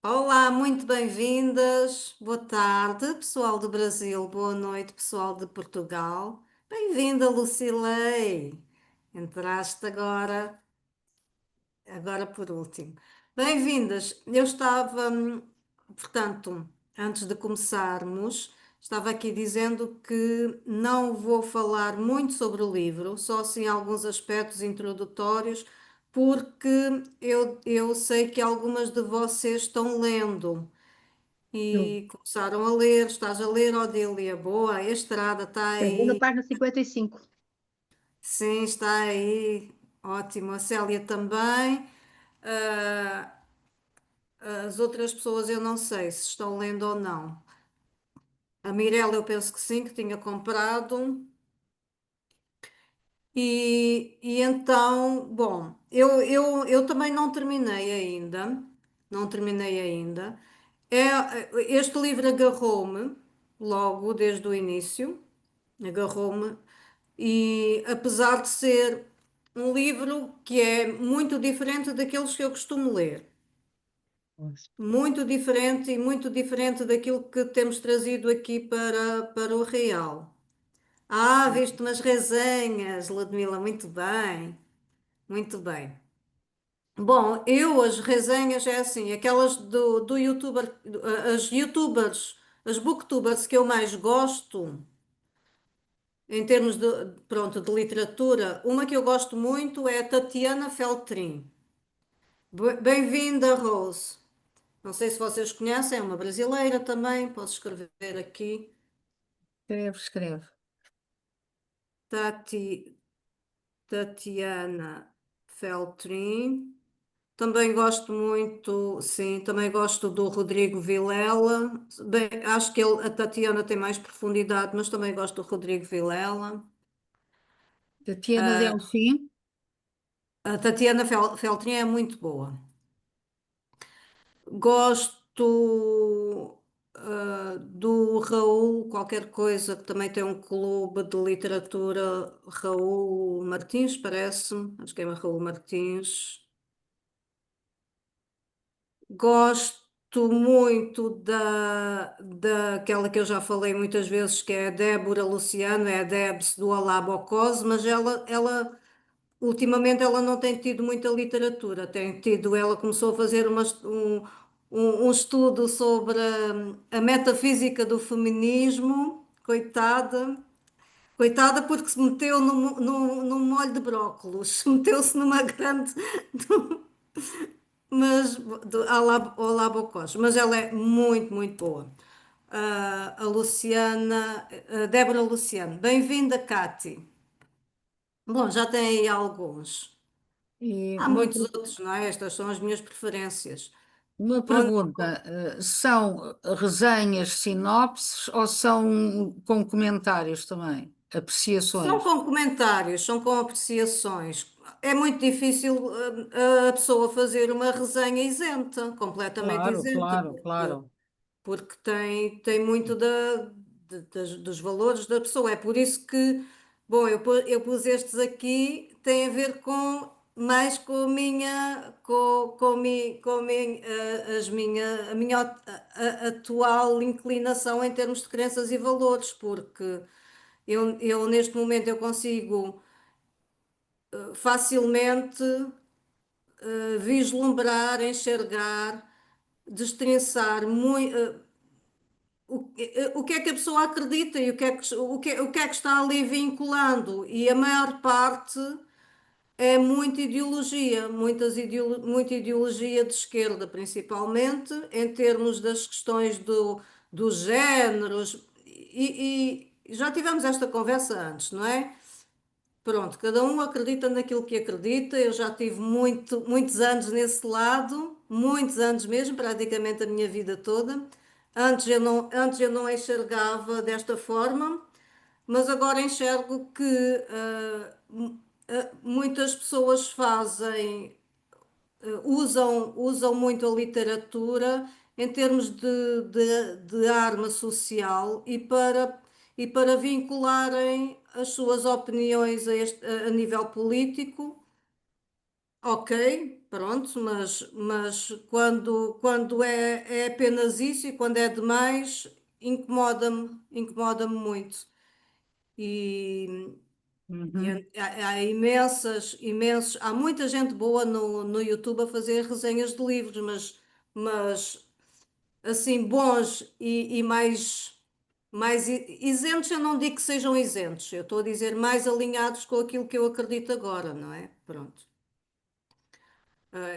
Olá, muito bem-vindas. Boa tarde, pessoal do Brasil. Boa noite, pessoal de Portugal. Bem-vinda, Lucilei. Entraste agora por último. Bem-vindas. Portanto, antes de começarmos, estava aqui dizendo que não vou falar muito sobre o livro, só assim alguns aspectos introdutórios, porque eu sei que algumas de vocês estão lendo. Eu E começaram a ler. Estás a ler, Odília? Boa, a estrada está eu vou na aí. página 55. Sim, está aí. Ótimo. A Célia também. Ah, as outras pessoas eu não sei se estão lendo ou não. A Mirella eu penso que sim, que tinha comprado. E então, bom, eu também não terminei ainda. Não terminei ainda. Este livro agarrou-me logo desde o início. Agarrou-me. E apesar de ser um livro que é muito diferente daqueles que eu costumo ler, muito diferente e muito diferente daquilo que temos trazido aqui para o Real. Ah, viste umas resenhas, Ludmila, muito bem, muito bem. Bom, as resenhas é assim, aquelas do youtuber, as youtubers, as booktubers que eu mais gosto. Em termos pronto, de literatura, uma que eu gosto muito é a Tatiana Feltrin. Bem-vinda, Rose. Não sei se vocês conhecem, é uma brasileira também, posso escrever aqui. Escreve, escreve. Tati, Tatiana Feltrin. Também gosto muito, sim, também gosto do Rodrigo Vilela. Bem, acho que a Tatiana tem mais profundidade, mas também gosto do Rodrigo Vilela. Tatiana Delfim. A Tatiana Feltrin é muito boa. Gosto do Raul, qualquer coisa, que também tem um clube de literatura, Raul Martins, parece-me. Acho que é Raul Martins. Gosto muito daquela que eu já falei muitas vezes, que é a Débora Luciano, é a Debs do Alabocose, mas ultimamente ela não tem tido muita literatura, ela começou a fazer um estudo sobre a metafísica do feminismo, coitada porque se meteu num molho de brócolos, meteu-se numa grande, mas Alabocós, mas ela é muito, muito boa. A Luciana, a Débora Luciano, bem-vinda, Cati. Bom, já tem aí alguns. E Há muitos outros, não é? Estas são as minhas preferências. uma Onde- pergunta: são resenhas, sinopses ou são com comentários também? São Apreciações? com comentários, são com apreciações. É muito difícil a pessoa fazer uma resenha isenta, completamente Claro, isenta, claro, claro. porque tem muito dos valores da pessoa. É por isso que, bom, eu pus estes aqui, tem a ver mais com a minha, com a minha atual inclinação em termos de crenças e valores, porque eu neste momento eu consigo facilmente vislumbrar, enxergar, destrinçar muito o que é que a pessoa acredita e o que é que está ali vinculando. E a maior parte é muita ideologia, muita ideologia de esquerda, principalmente, em termos das questões dos géneros. E já tivemos esta conversa antes, não é? Pronto, cada um acredita naquilo que acredita. Eu já tive muitos anos nesse lado, muitos anos mesmo, praticamente a minha vida toda. Antes eu não enxergava desta forma, mas agora enxergo que muitas pessoas usam muito a literatura em termos de arma social e para vincularem as suas opiniões a nível político, ok? pronto, mas quando é apenas isso e quando é demais, incomoda-me muito. E, e Uhum. há há muita gente boa no YouTube a fazer resenhas de livros, mas assim, bons e mais isentos, eu não digo que sejam isentos, eu estou a dizer mais alinhados com aquilo que eu acredito agora, não é? Pronto.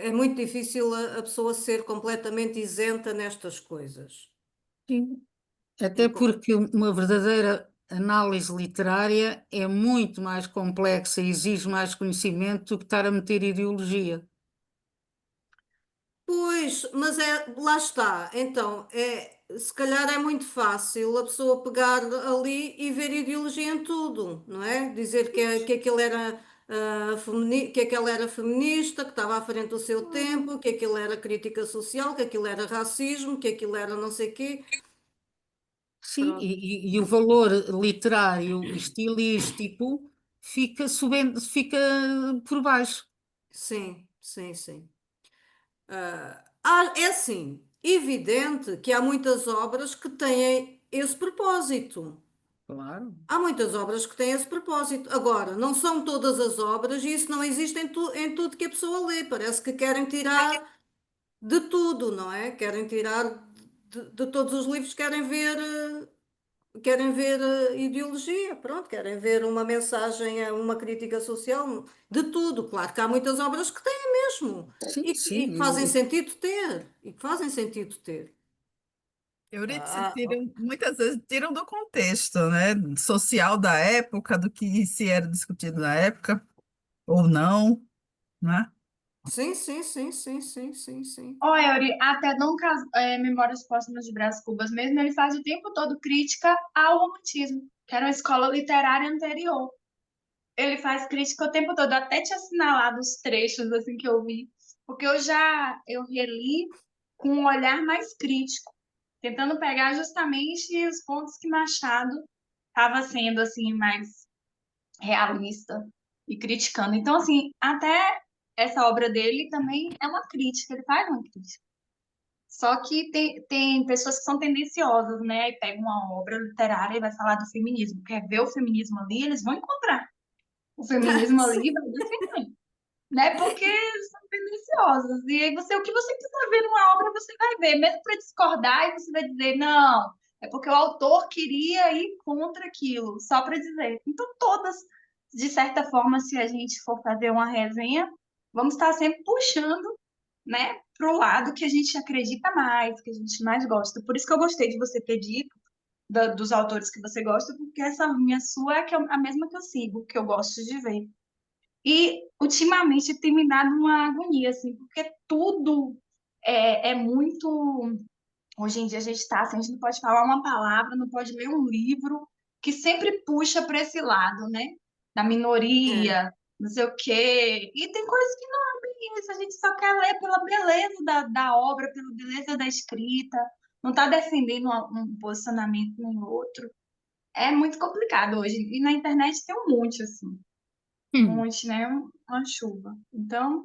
É muito difícil a pessoa ser completamente isenta nestas coisas. Sim. É Até co- porque uma verdadeira análise literária é muito mais complexa e exige mais conhecimento do que estar a meter ideologia. Pois, mas lá está. Então, se calhar é muito fácil a pessoa pegar ali e ver ideologia em tudo, não é? Dizer que aquilo era, que aquilo era feminista, que estava à frente do seu tempo, que aquilo era crítica social, que aquilo era racismo, que aquilo era não sei quê. Sim, Pronto. e o valor literário e estilístico fica por baixo. Sim, sim, sim. É assim, evidente que há muitas obras que têm esse propósito. Claro. Há muitas obras que têm esse propósito. Agora, não são todas as obras e isso não existe em tudo que a pessoa lê. Parece que querem tirar de tudo, não é? Querem tirar de todos os livros, querem ver ideologia, pronto, querem ver uma mensagem, uma crítica social, de tudo. Claro que há muitas obras que têm mesmo Sim, e que fazem sim. sentido ter. E que fazem sentido ter. Euridice Ah, ah, muitas vezes tiram do contexto, né, social da época, do que se era discutido na época, ou não, né? sim, sim, sim, sim, sim, sim, sim. Ó, Eury, até nunca Memórias Póstumas de Brás Cubas mesmo, ele faz o tempo todo crítica ao romantismo, que era uma escola literária anterior. Ele faz crítica o tempo todo, até te assinalado os trechos assim que eu vi, porque eu reli com um olhar mais crítico, tentando pegar justamente os pontos que Machado estava sendo assim mais realista e criticando. Então, assim, até essa obra dele também é uma crítica, ele faz uma crítica. Só que tem pessoas que são tendenciosas, né? E pegam uma obra literária e vai falar do feminismo. Quer ver o feminismo ali, eles vão encontrar. O feminismo ali vai defender, né? Porque eles são tendenciosos. E aí o que você quiser ver numa obra, você vai ver, mesmo para discordar, e você vai dizer, não, é porque o autor queria ir contra aquilo, só para dizer. Então, todas, de certa forma, se a gente for fazer uma resenha, vamos estar sempre puxando, né, pro lado que a gente acredita mais, que a gente mais gosta. Por isso que eu gostei de você ter dito dos autores que você gosta, porque essa minha sua é a mesma que eu sigo, que eu gosto de ver. E ultimamente tem me dado uma agonia, assim, porque tudo é muito. Hoje em dia a gente está assim, a gente não pode falar uma palavra, não pode ler um livro, que sempre puxa para esse lado, né? Da É. minoria, não sei o quê. E tem coisas que não é bem isso, a gente só quer ler pela beleza da obra, pela beleza da escrita, não está defendendo um posicionamento nem outro. É muito complicado hoje. E na internet tem um monte, assim, um Hum. monte, né? Uma chuva. Então,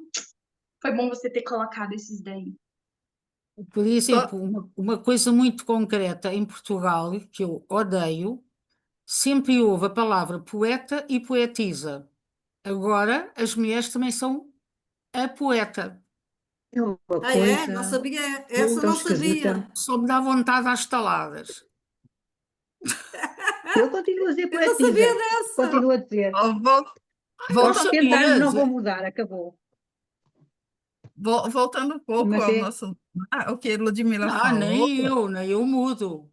foi bom você ter colocado esses daí. Por Só, exemplo, uma coisa muito concreta em Portugal, que eu odeio, sempre houve a palavra poeta e poetisa. Agora as mulheres também são a poeta. É uma Ah, é? Não coisa sabia. Essa tão não esquisita. sabia. Só me dá vontade às estaladas. Eu continuo a dizer Eu não sabia poetisa. dessa. Continuo a dizer. ó, Não Aos voltando, 70 anos não sabias? vou mudar, acabou. voltando um pouco Mas ao é. nosso, o que Ludmila Não, falou, nem eu mudo.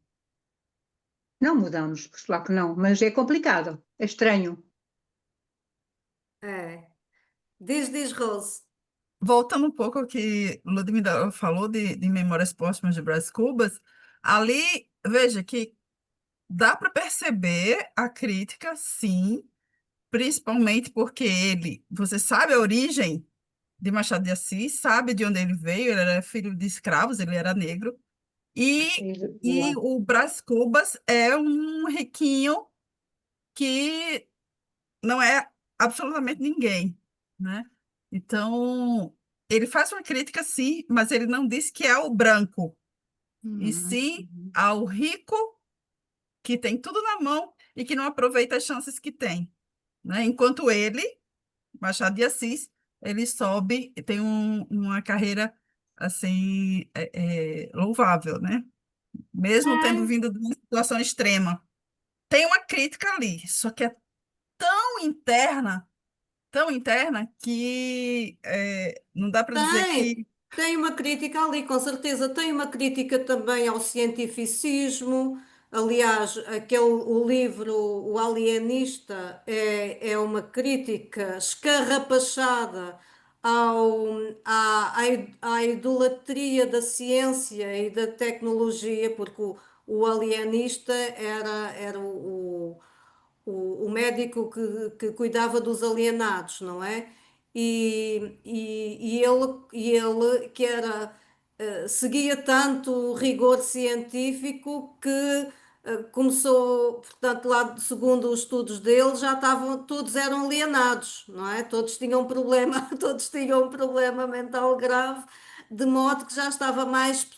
Não mudamos, claro que não. Mas é complicado. É estranho. É. Diz, Rose. voltando um pouco ao que Ludmila falou de Memórias Póstumas de Brás Cubas, ali, veja que dá para perceber a crítica, sim, principalmente porque você sabe a origem de Machado de Assis, sabe de onde ele veio, ele era filho de escravos, ele era negro, e, e Boa. o Brás Cubas é um riquinho que não é absolutamente ninguém, né? Então, ele faz uma crítica, sim, mas ele não diz que é o branco, e Uhum. sim ao rico que tem tudo na mão e que não aproveita as chances que tem, né? Enquanto ele, Machado de Assis, ele sobe e tem uma carreira assim louvável, né? Mesmo tendo É, vindo de uma situação extrema. Tem uma crítica ali, só que é tão interna que não dá para dizer tem, que tem uma crítica ali, com certeza. Tem uma crítica também ao cientificismo. Aliás, o livro O Alienista é uma crítica escarrapachada à idolatria da ciência e da tecnologia, porque o alienista era o médico que cuidava dos alienados, não é? E ele que era, seguia tanto o rigor científico que começou, portanto, lá segundo os estudos dele, já estavam, todos eram alienados, não é? Todos tinham um problema, todos tinham um problema mental grave, de modo que já estava mais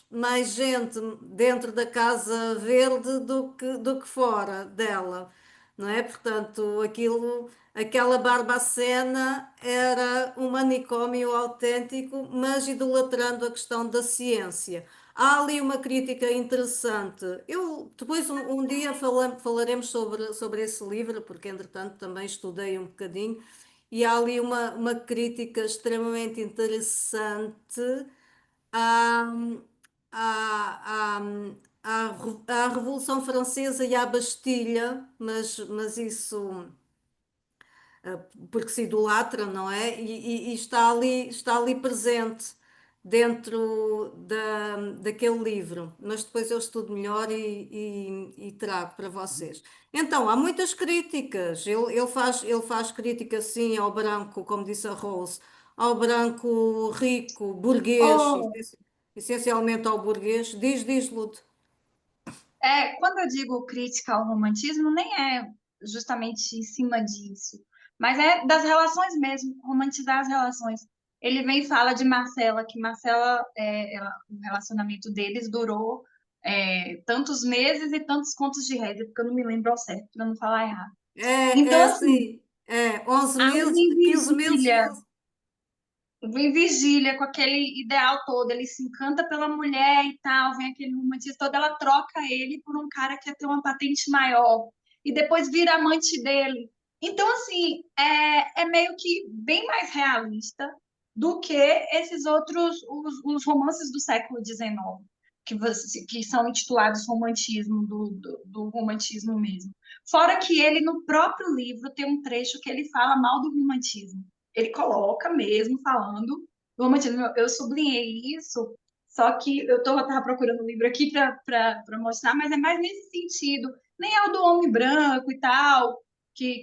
gente dentro da Casa Verde do que fora dela, não é? Portanto, aquela Barbacena era um manicômio autêntico, mas idolatrando a questão da ciência. Há ali uma crítica interessante. Eu depois um dia falaremos sobre esse livro, porque entretanto também estudei um bocadinho, e há ali uma crítica extremamente interessante à, à, à Revolução Francesa e à Bastilha, mas isso porque se idolatra, não é? E está ali presente dentro daquele livro, mas depois eu estudo melhor e trago para vocês. Então, há muitas críticas. Ele faz crítica, sim, ao branco, como disse a Rose, ao branco rico, burguês, Oh, essencialmente ao burguês. Diz, Lute. quando eu digo crítica ao romantismo, nem é justamente em cima disso, mas é das relações mesmo, romantizar as relações. Ele vem e fala de Marcela, que Marcela, o relacionamento deles durou tantos meses e tantos contos de rédea, porque eu não me lembro ao certo, para não falar errado. É Então, assim, assim, 11 aí meses, vem 15 meses e Virgília, 11. vem Virgília com aquele ideal todo, ele se encanta pela mulher e tal, vem aquele romantismo todo, ela troca ele por um cara que quer ter uma patente maior e depois vira amante dele. Então, assim, é meio que bem mais realista do que esses outros, os romances do século XIX, que são intitulados romantismo, do romantismo mesmo. Fora que ele, no próprio livro, tem um trecho que ele fala mal do romantismo. Ele coloca mesmo falando do romantismo. Eu sublinhei isso, só que eu tava procurando o livro aqui para mostrar, mas é mais nesse sentido. Nem é o do homem branco e tal, que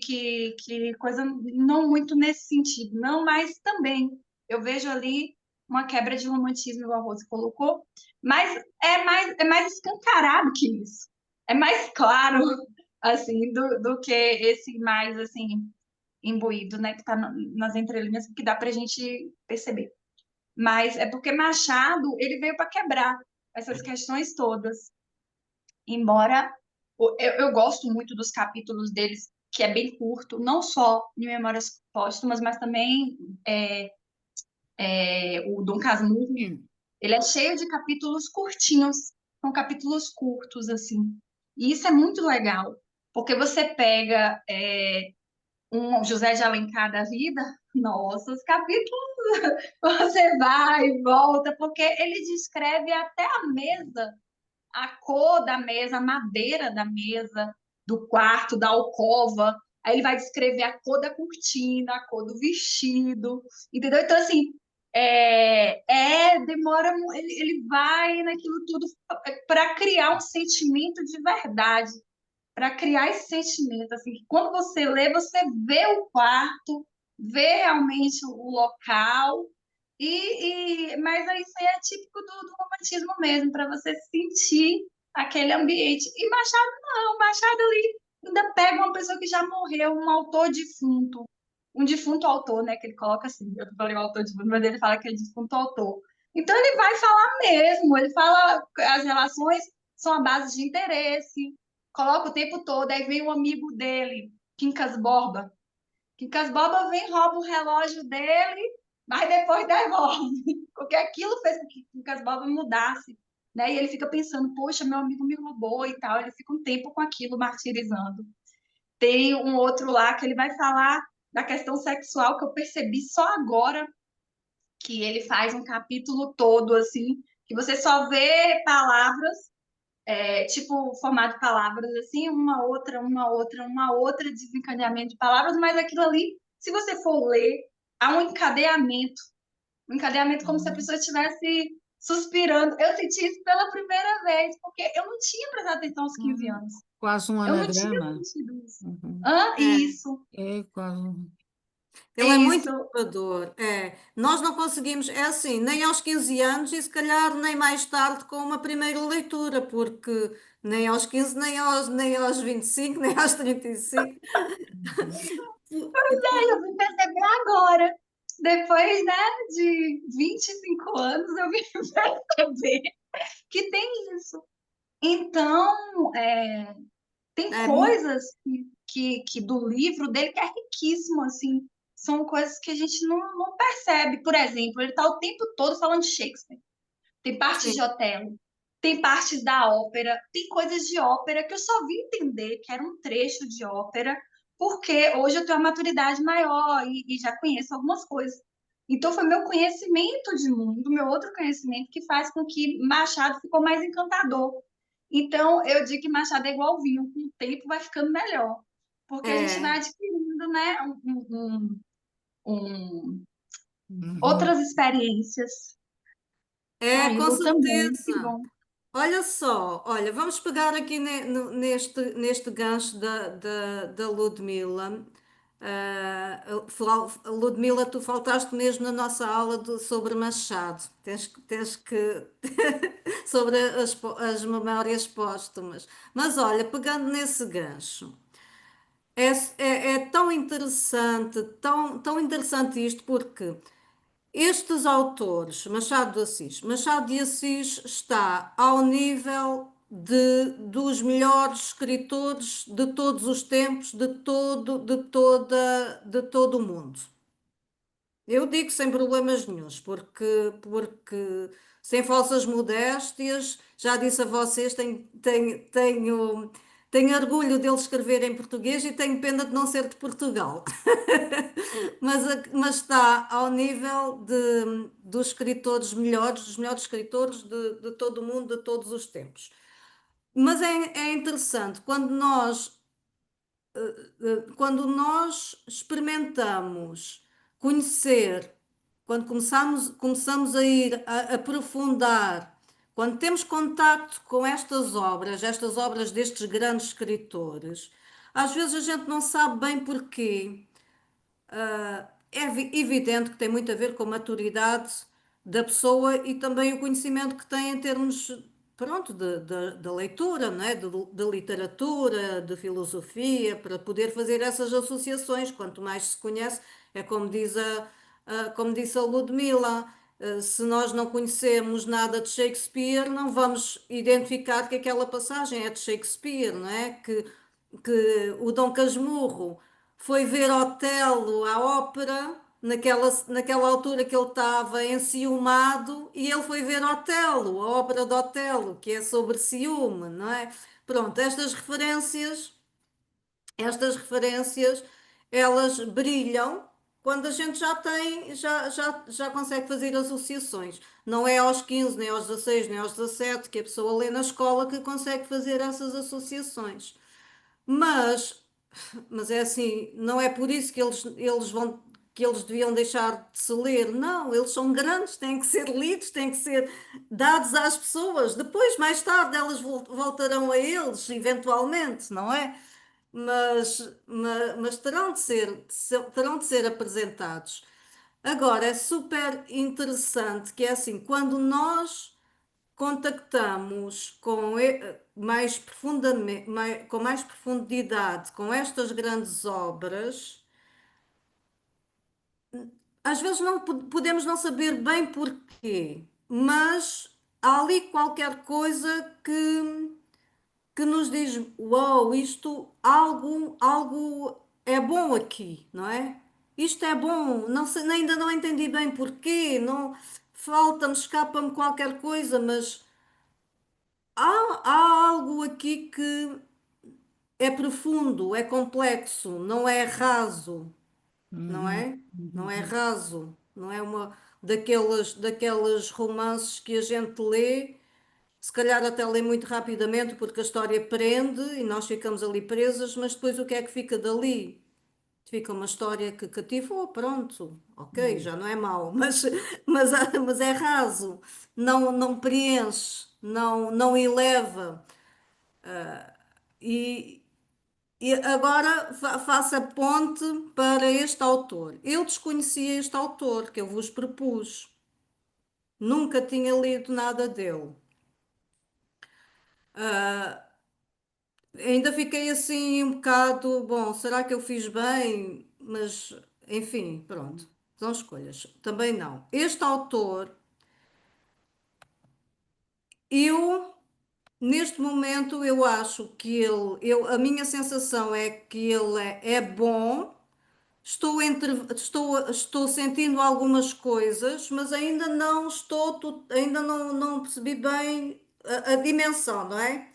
coisa não muito nesse sentido, não, mas também eu vejo ali uma quebra de romantismo, igual a Rose colocou, mas é mais escancarado que isso. É mais claro, assim, do que esse mais, assim, imbuído, né, que está nas entrelinhas, que dá para a gente perceber. Mas é porque Machado, ele veio para quebrar essas questões todas. Embora eu gosto muito dos capítulos deles, que é bem curto, não só em Memórias Póstumas, mas também o Dom Casmurro. Sim. Ele é cheio de capítulos curtinhos, são capítulos curtos, assim. E isso é muito legal, porque você pega um José de Alencar da vida, nossa, os capítulos você vai e volta, porque ele descreve até a mesa, a cor da mesa, a madeira da mesa, do quarto, da alcova. Aí ele vai descrever a cor da cortina, a cor do vestido, entendeu? Então, assim, demora, ele vai naquilo tudo para criar um sentimento de verdade, para criar esse sentimento, assim, que quando você lê, você vê o quarto, vê realmente o local, mas isso aí é típico do romantismo mesmo, para você sentir aquele ambiente. E Machado não, Machado ali ainda pega uma pessoa que já morreu, um autor defunto, um defunto autor, né? Que ele coloca assim, eu falei o autor defunto, mas ele fala que é defunto autor. Então ele vai falar mesmo, ele fala que as relações são a base de interesse, coloca o tempo todo, aí vem um amigo dele, Quincas Borba. Quincas Borba vem, rouba o relógio dele, mas depois devolve, porque aquilo fez com que Quincas Borba mudasse, né? E ele fica pensando, poxa, meu amigo me roubou e tal, ele fica um tempo com aquilo martirizando. Tem um outro lá que ele vai falar da questão sexual que eu percebi só agora, que ele faz um capítulo todo assim, que você só vê palavras, tipo formato de palavras assim, uma outra desencadeamento de palavras, mas aquilo ali, se você for ler, há um encadeamento como se a pessoa estivesse suspirando. Eu senti isso pela primeira vez, porque eu não tinha prestado atenção aos 15 Uhum. anos. Quase um Eu não tinha anagrama. sentido isso. Uhum. É, Isso, É quase um. ele é muito isso. inovador. É. Nós não conseguimos, é assim, nem aos 15 anos e se calhar nem mais tarde com uma primeira leitura, porque nem aos 15, nem aos 25, nem aos 35. Uhum. Eu vim perceber agora. Depois, né, de 25 anos, eu vim perceber que tem isso. Então, tem É, coisas que do livro dele que é riquíssimo, assim. São coisas que a gente não percebe. Por exemplo, ele está o tempo todo falando de Shakespeare. Tem partes de sim. Otelo, tem partes da ópera, tem coisas de ópera que eu só vim entender que era um trecho de ópera, porque hoje eu tenho uma maturidade maior e já conheço algumas coisas. Então foi meu conhecimento de mundo, meu outro conhecimento que faz com que Machado ficou mais encantador. Então eu digo que Machado é igual vinho, com o tempo vai ficando melhor, porque a gente vai É, adquirindo, né, Uhum. outras experiências. é, Ai, com Lu, também, que certeza. bom. Olha só, olha, vamos pegar aqui neste gancho da Ludmila. Ludmila, tu faltaste mesmo na nossa aula sobre Machado. Tens que sobre as memórias póstumas. Mas olha, pegando nesse gancho, é tão interessante, tão interessante isto, porque estes autores, Machado de Assis está ao nível dos melhores escritores de todos os tempos, de todo o mundo. Eu digo sem problemas nenhuns, porque sem falsas modéstias, já disse a vocês, tenho orgulho dele escrever em português e tenho pena de não ser de Portugal. Mas está ao nível dos escritores melhores, dos melhores escritores de todo o mundo, de todos os tempos. Mas é interessante quando nós experimentamos conhecer, quando começamos a ir a aprofundar, quando temos contacto com estas obras destes grandes escritores, às vezes a gente não sabe bem porquê. É evidente que tem muito a ver com a maturidade da pessoa e também o conhecimento que tem em termos, pronto, de leitura, não é? De literatura, de filosofia, para poder fazer essas associações. Quanto mais se conhece, é como disse a Ludmila, se nós não conhecemos nada de Shakespeare, não vamos identificar que aquela passagem é de Shakespeare, não é? Que o Dom Casmurro foi ver Otelo à ópera, naquela altura que ele estava enciumado, e ele foi ver Otelo, a ópera de Otelo, que é sobre ciúme, não é? Pronto, estas referências, elas brilham quando a gente já consegue fazer associações. Não é aos 15, nem aos 16, nem aos 17 que a pessoa lê na escola que consegue fazer essas associações. Mas mas é assim, não é por isso que eles deviam deixar de se ler. Não, eles são grandes, têm que ser lidos, têm que ser dados às pessoas. Depois, mais tarde, elas voltarão a eles, eventualmente, não é? Mas terão de ser apresentados. Agora, é super interessante que é assim, quando nós contactamos mais profundamente, com mais profundidade com estas grandes obras, às vezes não podemos não saber bem porquê, mas há ali qualquer coisa que nos diz, uau, isto algo é bom aqui, não é? Isto é bom, não sei, ainda não entendi bem porquê, não falta-me, escapa-me qualquer coisa, mas há algo aqui que é profundo, é complexo, não é raso, não Uhum, é? Não é uhum, raso, não é uma daqueles romances que a gente lê, se calhar até lê muito rapidamente porque a história prende e nós ficamos ali presas, mas depois o que é que fica dali? Fica uma história que cativou, pronto, ok, uhum. já não é mau, mas é raso, não preenche, não eleva. E, e agora faço a ponte para este autor. Eu desconhecia este autor que eu vos propus, nunca tinha lido nada dele. Ainda fiquei assim um bocado, bom, será que eu fiz bem? Mas, enfim, pronto, são escolhas. Também não. Este autor, eu, neste momento, eu acho que a minha sensação é que ele é bom. Estou sentindo algumas coisas, mas ainda não estou, ainda não percebi bem a dimensão, não é?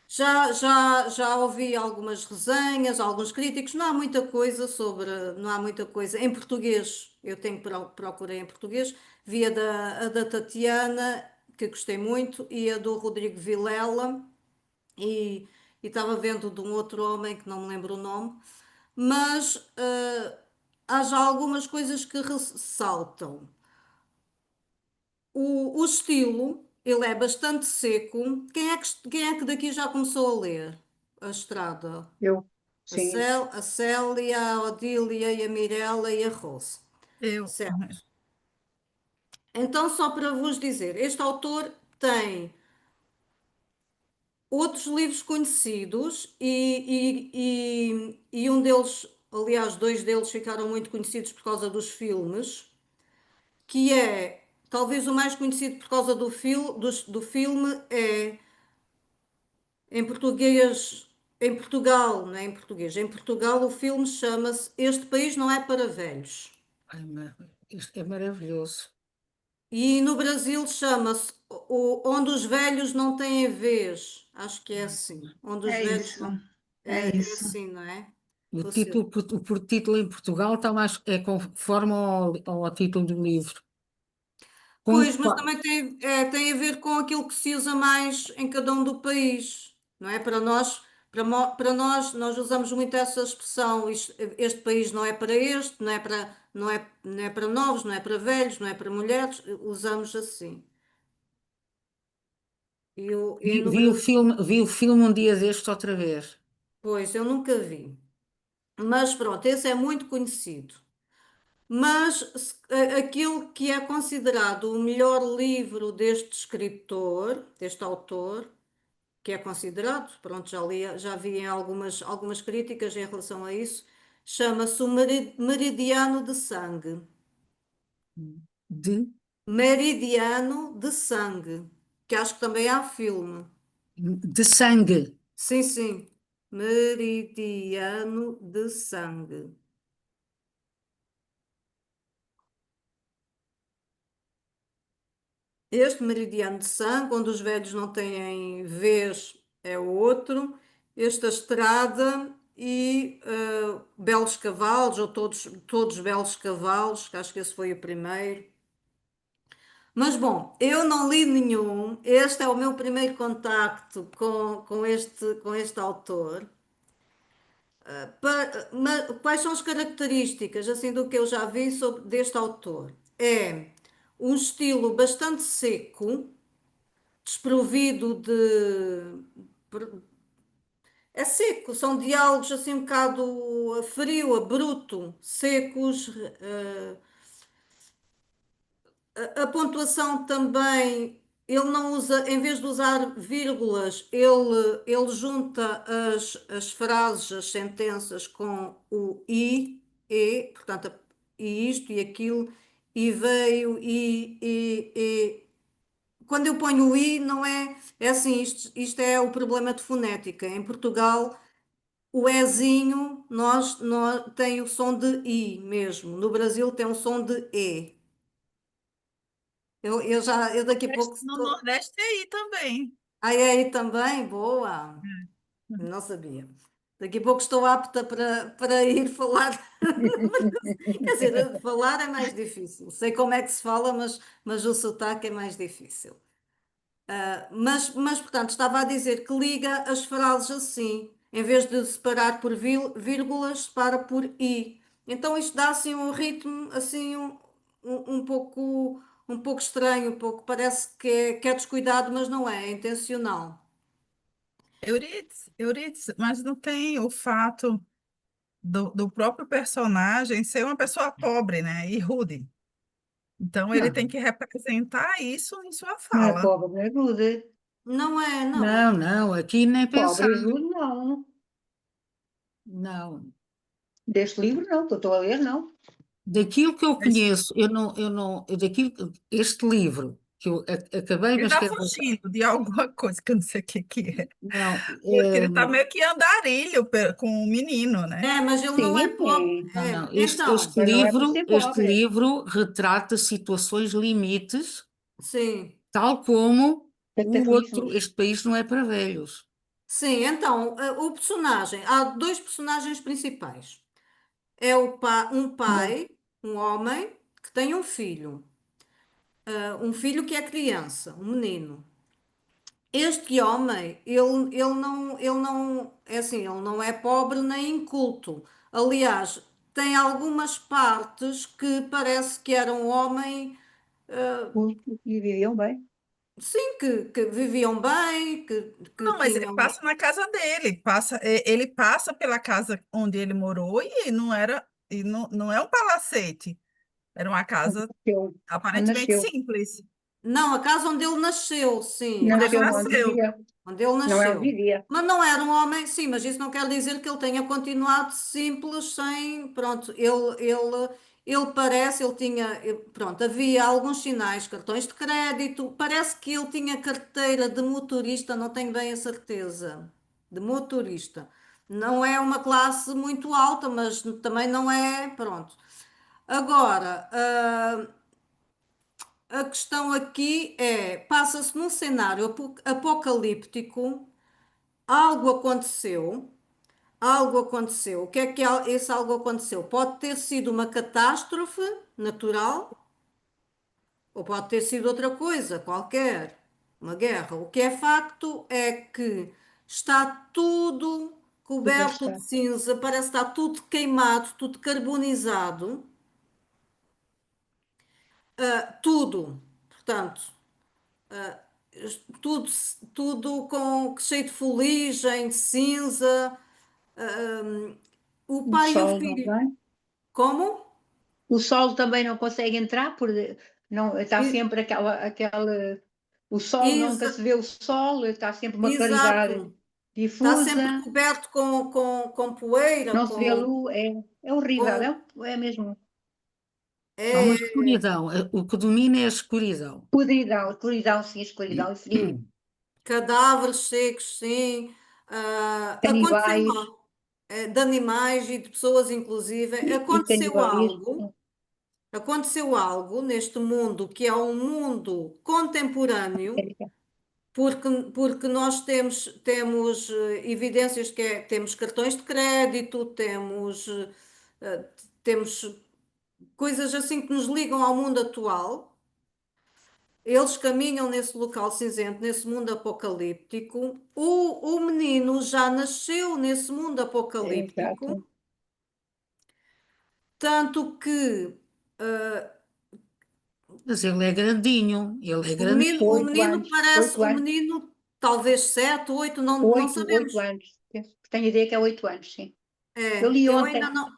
Já ouvi algumas resenhas, alguns críticos, não há muita coisa em português. Eu tenho procurei em português, vi a da Tatiana, que gostei muito, e a do Rodrigo Vilela, e e estava vendo de um outro homem que não me lembro o nome, mas há já algumas coisas que ressaltam. O estilo, ele é bastante seco. Quem é que daqui já começou a ler? A Estrada. Eu, A sim. A Célia, a Odília e a Mirella e a Rose. Eu, Certo. Então, só para vos dizer, este autor tem outros livros conhecidos e um deles, aliás, dois deles ficaram muito conhecidos por causa dos filmes, que é, talvez o mais conhecido por causa do filme é em português, em Portugal, não é em português, em Portugal o filme chama-se Este País Não É Para Velhos. Ai, isto é maravilhoso. E no Brasil chama-se Onde os Velhos Não Têm Vez. Acho que é assim. Onde os É velhos isso, não. é É isso. assim, não é? O Você. título, o título em Portugal está mais, é conforme ao título do livro. Pois, mas Qua- também tem a ver com aquilo que se usa mais em cada um do país, não é? Para nós usamos muito essa expressão, este país não é para este, não é para novos, não é para velhos, não é para mulheres, usamos assim. E no Brasil, vi o filme um dia destes outra vez. pois, eu nunca vi. Mas pronto, esse é muito conhecido. Mas aquilo que é considerado o melhor livro deste escritor, deste autor, que é considerado, pronto, já vi em algumas críticas em relação a isso, chama-se o Meridiano de Sangue. De, Meridiano de Sangue, que acho que também há filme. de sangue. Sim, sim. Meridiano de Sangue. Este meridiano de sangue, onde os velhos não têm vez, é o outro. Esta estrada e belos cavalos, ou todos belos cavalos, que acho que esse foi o primeiro. Mas bom, eu não li nenhum. Este é o meu primeiro contacto com este autor. Quais são as características, assim, do que eu já vi deste autor? É um estilo bastante seco, desprovido de. É seco, são diálogos assim um bocado a frio, a bruto, secos. A pontuação também, ele não usa, em vez de usar vírgulas, ele junta as frases, as sentenças com o e, portanto, e isto e aquilo, e veio, quando eu ponho o i, não é, é assim, isto é o problema de fonética. Em Portugal, o ezinho, nós tem o som de i mesmo. No Brasil tem o som de e. Eu daqui a pouco No estou. Nordeste é aí também. Aí também, boa. É. Não sabia. Daqui a pouco estou apta para ir falar. Quer dizer, falar é mais difícil. Sei como é que se fala, mas o sotaque é mais difícil. Portanto, estava a dizer que liga as frases assim, em vez de separar por vírgulas, separa por i. Então isto dá assim um ritmo assim um pouco estranho, um pouco parece que é descuidado, mas não é, é intencional. Euridice, mas não tem o fato do próprio personagem ser uma pessoa pobre, né? E rude. Então ele tem Não, que representar isso em sua Não é fala. pobre, não é rude. Não é, não. não, não, aqui nem pensar. Pobre e rude, não. Não. Deste livro, não, que eu estou a ler, não. Daquilo que eu Mas conheço, este livro que eu acabei, ele mas está quer dizer, fugindo de alguma coisa que eu não sei o que que é. não, Porque ele está meio que andarilho com o menino, né? É, mas ele não é Sim, pobre. não, É, não, então, mas não é por ser este pobre. livro retrata situações limites, sim. tal como o outro, Cataclismos. este país não é para velhos. Sim, então, o personagem, há dois personagens principais. É um Não. pai, um homem, que tem um filho. Um filho que é criança, um menino. Este homem, ele não, é assim, ele não é pobre nem inculto. Aliás, tem algumas partes que parece que era um homem, E viviam bem. sim, que viviam bem, que Não, mas tinham. passa na casa dele, ele passa pela casa onde ele morou e não era, e não é um palacete, era uma casa Nasceu. Onde aparentemente nasceu. simples, Não, a casa onde ele nasceu, sim, a onde ele casa Nasceu onde onde nasceu. vivia. ele Não é onde nasceu. vivia. Mas não era um homem, sim, mas isso não quer dizer que ele tenha continuado simples, sem, pronto, ele parece, ele tinha, pronto, havia alguns sinais, cartões de crédito, parece que ele tinha carteira de motorista, não tenho bem a certeza, de motorista. Não é uma classe muito alta, mas também não é, pronto. Agora, a questão aqui é, passa-se num cenário apocalíptico, algo aconteceu, algo aconteceu. O que é que esse algo aconteceu? Pode ter sido uma catástrofe natural ou pode ter sido outra coisa qualquer, uma guerra. O que é facto é que está tudo coberto de Devastado. cinza, parece que está tudo queimado, tudo carbonizado, tudo. Portanto, tudo, tudo cheio de fuligem, de cinza. O O pai e o sol não filho. vem. Como? O sol também não consegue entrar, não, está E- sempre aquela. O sol, nunca exa- se vê o sol, está sempre uma claridade exato. Está sempre difusa, coberto com poeira, não se vê a luz, é horrível, com é mesmo Há uma é, escuridão, o que domina é a escuridão. escuridão, sim, escuridão e frio. cadáveres secos, sim. Aconteceu Canibais algo, de animais e de pessoas, inclusive. e canibalismo. Aconteceu algo neste mundo que é um mundo contemporâneo. Porque nós temos evidências temos cartões de crédito, temos coisas assim que nos ligam ao mundo atual. Eles caminham nesse local cinzento, nesse mundo apocalíptico. O menino já nasceu nesse mundo apocalíptico, Exato. tanto que Mas ele é grandinho, ele é o menino, grandinho. o Oito menino anos, parece, oito o anos, menino talvez 7, 8, não oito sabemos. anos. Tenho ideia que é 8 anos, sim. Eu É, li eu ainda ontem, não,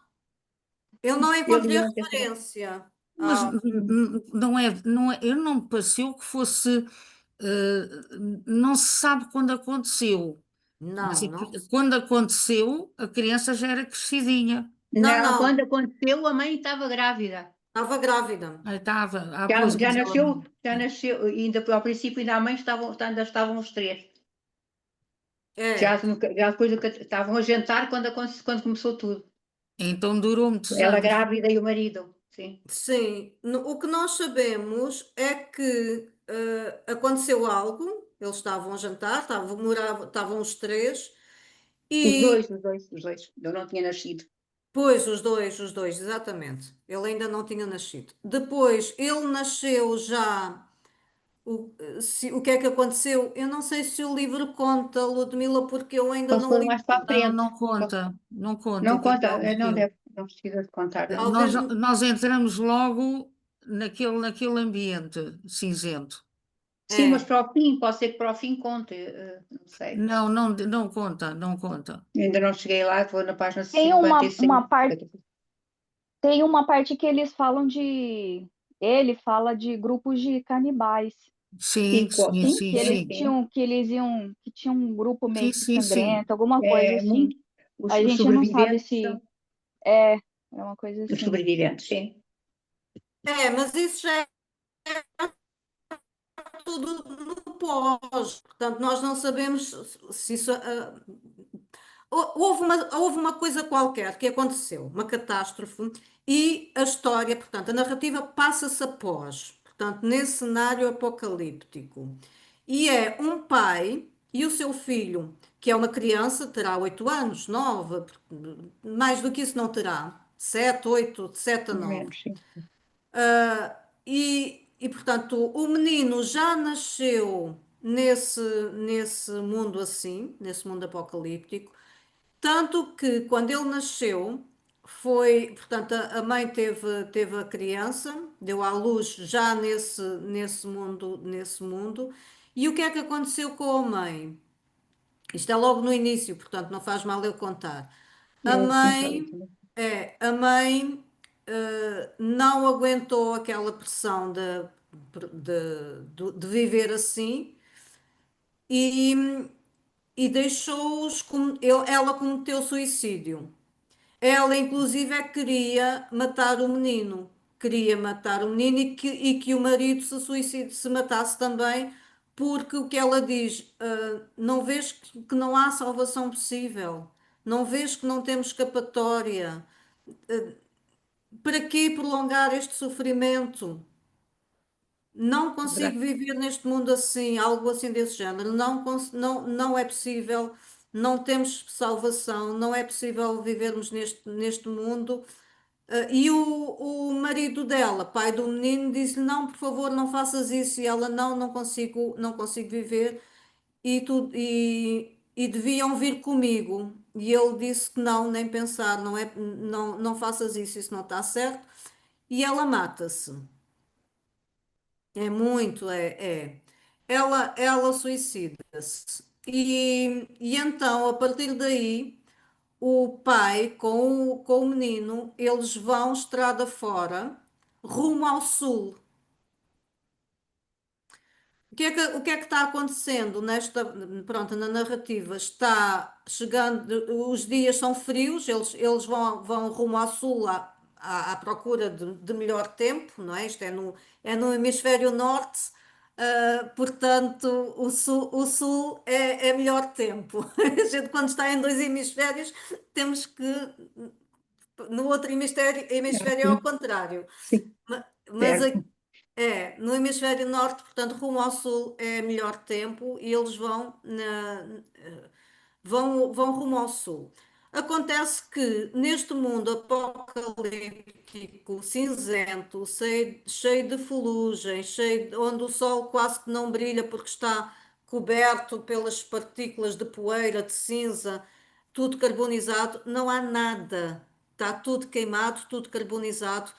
eu não eu li encontrei ontem sobre. referência. Mas Hum. não é, eu não me pareceu que fosse, eh, não se sabe quando aconteceu, mas Não, não. quando aconteceu, a criança já era crescidinha. Não, Não, não, quando aconteceu, a mãe estava grávida. estava grávida. Aí estava, Já, pois, já mas ela nasceu, já nasceu, ainda ao princípio ainda a mãe ainda estavam os três. Já, É, já depois estavam a jantar quando começou tudo. então durou muitos Ela anos. grávida e o marido, sim. sim. O que nós sabemos é que aconteceu algo, eles estavam a jantar, estavam os três, Os e dois, os dois, os dois. Eu não tinha nascido. pois, os dois, exatamente. Ele ainda não tinha nascido. Depois, ele nasceu já. O que é que aconteceu? Eu não sei se o livro conta, Ludmila, porque eu ainda Só se não for li mais para a Não, frente. não conta, não conta Não o que é que conta, não aconteceu. deve, não precisa de contar. Não. Nós, talvez. nós entramos logo naquele ambiente cinzento. Sim, mas É, para o fim, pode ser que para o fim conte, não sei. Não, não, não conta, não conta. Ainda não cheguei lá, vou na página Tem 56. tem uma parte que eles falam de. Ele fala de grupos de canibais. Sim, sim, Sim, sim, Que sim, eles sim. sim. tinham, que eles iam, que tinha um grupo Sim, meio que sim, sim. sangrento, alguma coisa É assim. muito. Os, A os gente não sabe sobreviventes se são é uma coisa os assim. sobreviventes, sim. mas isso já é tudo no pós. Portanto, nós não sabemos se isso. Houve uma coisa qualquer que aconteceu, uma catástrofe, e a história, portanto, a narrativa passa-se após, portanto, nesse cenário apocalíptico. E é um pai e o seu filho, que é uma criança, terá 8 anos, 9, mais do que isso não terá, 7, 8, de 7 a 9. Menos, sim. Portanto, o menino já nasceu nesse mundo assim, nesse mundo apocalíptico. Tanto que quando ele nasceu, portanto, a mãe teve a criança, deu à luz já nesse mundo. E o que é que aconteceu com a mãe? Isto é logo no início, portanto, não faz mal eu contar. A Sim, pode ir mãe, também. não aguentou aquela pressão de viver assim e, e deixou-os, ela cometeu suicídio. Ela, inclusive, queria matar o menino. Queria matar o menino e que o marido se matasse também, porque o que ela diz, não vês que não há salvação possível, não vês que não temos escapatória, para que prolongar este sofrimento? Não Verdade. consigo viver neste mundo assim, algo assim desse género. Não é possível, não temos salvação, não é possível vivermos neste mundo. E o marido dela, pai do menino, disse-lhe: Não, por favor, não faças isso. E ela: Não, não consigo viver. E deviam vir comigo. E ele disse que não, nem pensar, não faças isso, isso não está certo. E ela mata-se. É muito, é. Ela suicida-se. E então, a partir daí, o pai com o menino, eles vão estrada fora, rumo ao sul. O que é que está acontecendo pronto, na narrativa? Está chegando, os dias são frios, eles vão rumo ao sul à procura de melhor tempo, não é? Isto é no hemisfério norte, portanto, o sul é melhor tempo. A gente, quando está em dois hemisférios, temos que, no outro hemisfério é ao Sim, contrário. sim, Mas certo. no hemisfério norte, portanto, rumo ao sul é melhor tempo e eles vão rumo ao sul. Acontece que neste mundo apocalíptico, cinzento, cheio de ferrugem, onde o sol quase que não brilha porque está coberto pelas partículas de poeira, de cinza, tudo carbonizado, não há nada. Está tudo queimado, tudo carbonizado.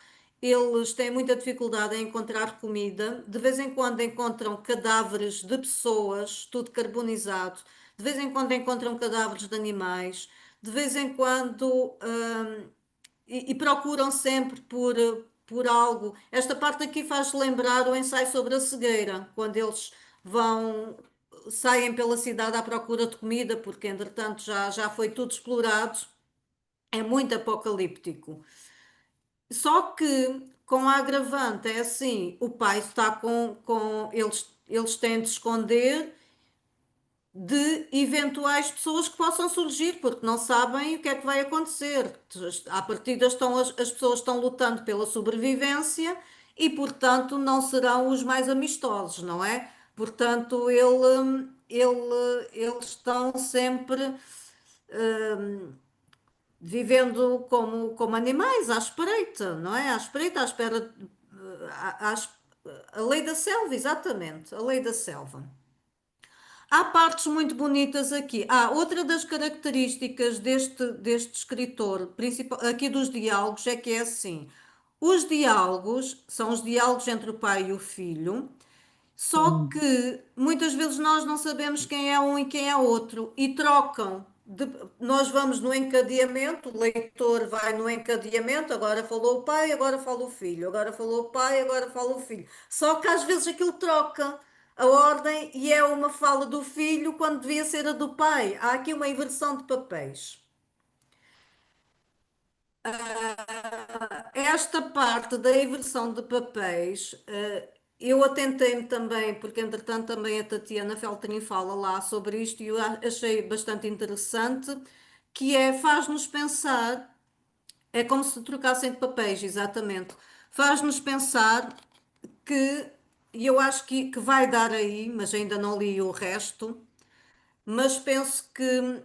Eles têm muita dificuldade em encontrar comida. De vez em quando encontram cadáveres de pessoas, tudo carbonizado. De vez em quando encontram cadáveres de animais. De vez em quando, e procuram sempre por algo. Esta parte aqui faz lembrar o ensaio sobre a cegueira, quando eles saem pela cidade à procura de comida, porque entretanto já foi tudo explorado. É muito apocalíptico. Só que com a agravante é assim, o pai está eles têm de esconder de eventuais pessoas que possam surgir, porque não sabem o que é que vai acontecer. À partida as pessoas estão lutando pela sobrevivência e, portanto, não serão os mais amistosos, não é? Portanto, eles estão sempre vivendo como animais, à espreita, não é? À espreita, à espera, a lei da selva, exatamente, a lei da selva. Há partes muito bonitas aqui. Outra das características deste escritor, principal, aqui dos diálogos, é que é assim: os diálogos são os diálogos entre o pai e o filho, só que muitas vezes nós não sabemos quem é um e quem é outro e trocam. Nós vamos no encadeamento, o leitor vai no encadeamento, agora falou o pai, agora fala o filho, agora falou o pai, agora fala o filho. Só que às vezes aquilo troca a ordem e é uma fala do filho quando devia ser a do pai. Há aqui uma inversão de papéis. Esta parte da inversão de papéis, eu atentei-me também, porque entretanto também a Tatiana Feltrin fala lá sobre isto e eu achei bastante interessante, que é, faz-nos pensar, é como se trocassem de papéis, exatamente, faz-nos pensar que, e eu acho que vai dar aí, mas ainda não li o resto, mas penso que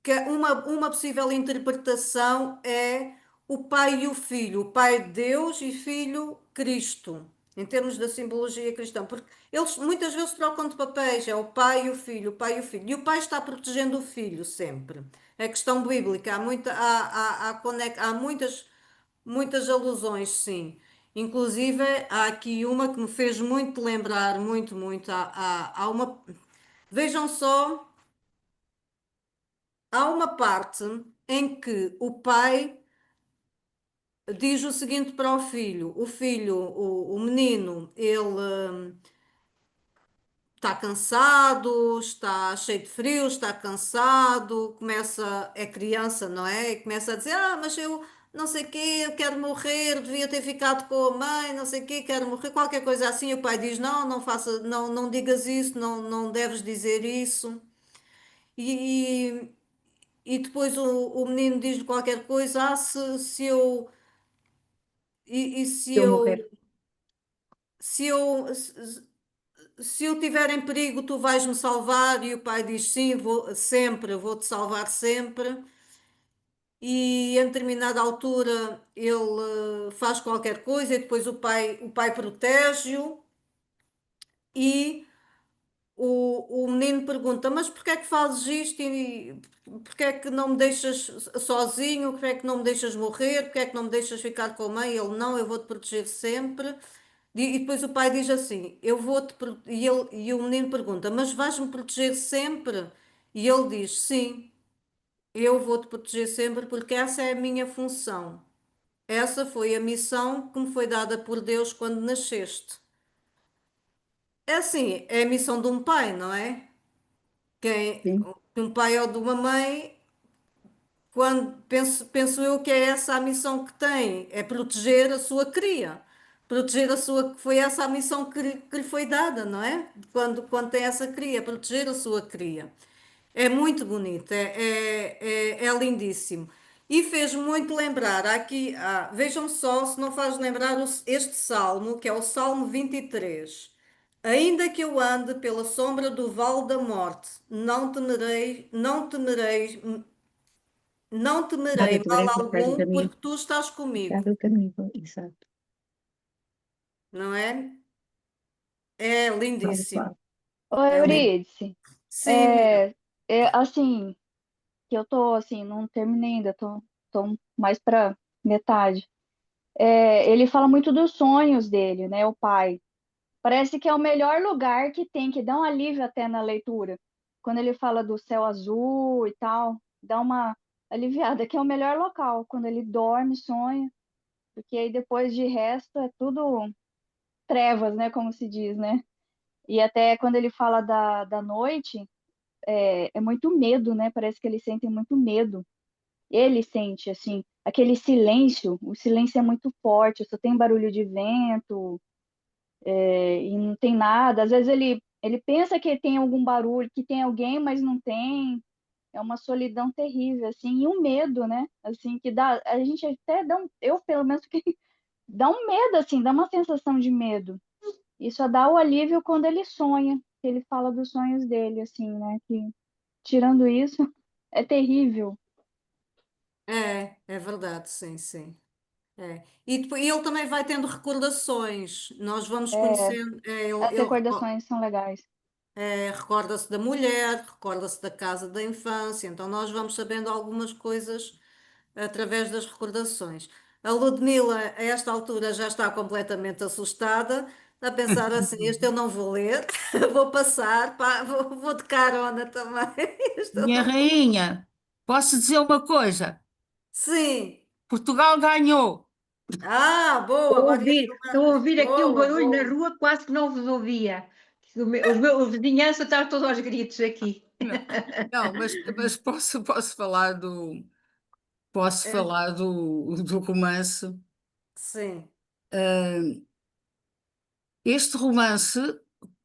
que uma possível interpretação é o Pai e o Filho, o Pai Deus e Filho Cristo, em termos da simbologia cristã, porque eles muitas vezes trocam de papéis, é o Pai e o Filho, o Pai e o Filho, e o Pai está protegendo o Filho sempre. É questão bíblica, há muitas alusões, sim. Inclusive, há aqui uma que me fez muito lembrar, muito, há uma. Vejam só. Há uma parte em que o pai diz o seguinte para o filho, o menino, ele está cansado, está cheio de frio, está cansado, é criança, não é? E começa a dizer, mas eu não sei o quê, eu quero morrer, devia ter ficado com a mãe, não sei o quê, quero morrer, qualquer coisa assim. E o pai diz, não faça, não digas isso, não deves dizer isso. E, e depois o menino diz-lhe qualquer coisa, se eu. E se Se eu eu. morrer. Se eu. Se eu tiver em perigo, tu vais me salvar? E o pai diz: sim, vou-te salvar sempre. E em determinada altura ele faz qualquer coisa e depois o pai protege-o e o menino pergunta: mas porquê é que fazes isto e porquê é que não me deixas sozinho? Porquê é que não me deixas morrer? Porquê é que não me deixas ficar com a mãe? Ele: não, eu vou-te proteger sempre. E depois o pai diz assim: e o menino pergunta: mas vais-me proteger sempre? E ele diz: sim, eu vou-te proteger sempre porque essa é a minha função. Essa foi a missão que me foi dada por Deus quando nasceste. É assim, é a missão de um pai, não é? Sim, De um pai ou de uma mãe, quando penso eu que é essa a missão que tem, é proteger a sua cria, proteger a sua, foi essa a missão que lhe foi dada, não é? Quando tem essa cria, proteger a sua cria. É muito bonito, é lindíssimo. E fez muito lembrar, aqui, vejam só se não faz lembrar este salmo, que é o Salmo 23. Ainda que eu ande pela sombra do vale da morte, não nada temerei te mal verei por causa algum, da minha porque tu estás comigo, casa caminho. Exato. não é? É Tal lindíssimo. qual. Ô, É lindo. Euridice, Sim, Miguel. é, assim, que eu tô, assim, não terminei ainda, tô mais pra metade. Ele fala muito dos sonhos dele, né, o pai. Parece que é o melhor lugar que tem, que dá um alívio até na leitura. Quando ele fala do céu azul e tal, dá uma aliviada, que é o melhor local, quando ele dorme, sonha, porque aí depois de resto é tudo trevas, né, como se diz, né? E até quando ele fala da noite, é muito medo, né? Parece que eles sentem muito medo. Ele sente, assim, aquele silêncio, o silêncio é muito forte, só tem barulho de vento, e não tem nada. Às vezes ele pensa que tem algum barulho, que tem alguém, mas não tem. É uma solidão terrível, assim, e um medo, né? Assim, que dá, a gente até dá eu pelo menos que dá um medo, assim, dá uma sensação de medo. E só dá o alívio quando ele sonha, que ele fala dos sonhos dele, assim, né? Que tirando isso, é terrível. É verdade, sim, sim. É. E depois, ele também vai tendo recordações. Nós vamos É, conhecendo. as recordações são legais. Recorda-se da mulher, recorda-se da casa da infância. Então, nós vamos sabendo algumas coisas através das recordações. A Ludmila, a esta altura, já está completamente assustada. Está a pensar assim: este eu não vou ler, vou passar, pá, vou de carona também. Este eu Minha não vou. rainha, posso dizer uma coisa? Sim. Portugal ganhou. Boa, agora ia ser Estou a ouvir aqui um boa, barulho na boa. rua, quase que não vos ouvia. A vizinhança está toda aos gritos aqui. Não, não, mas posso É, falar do romance. sim. Este romance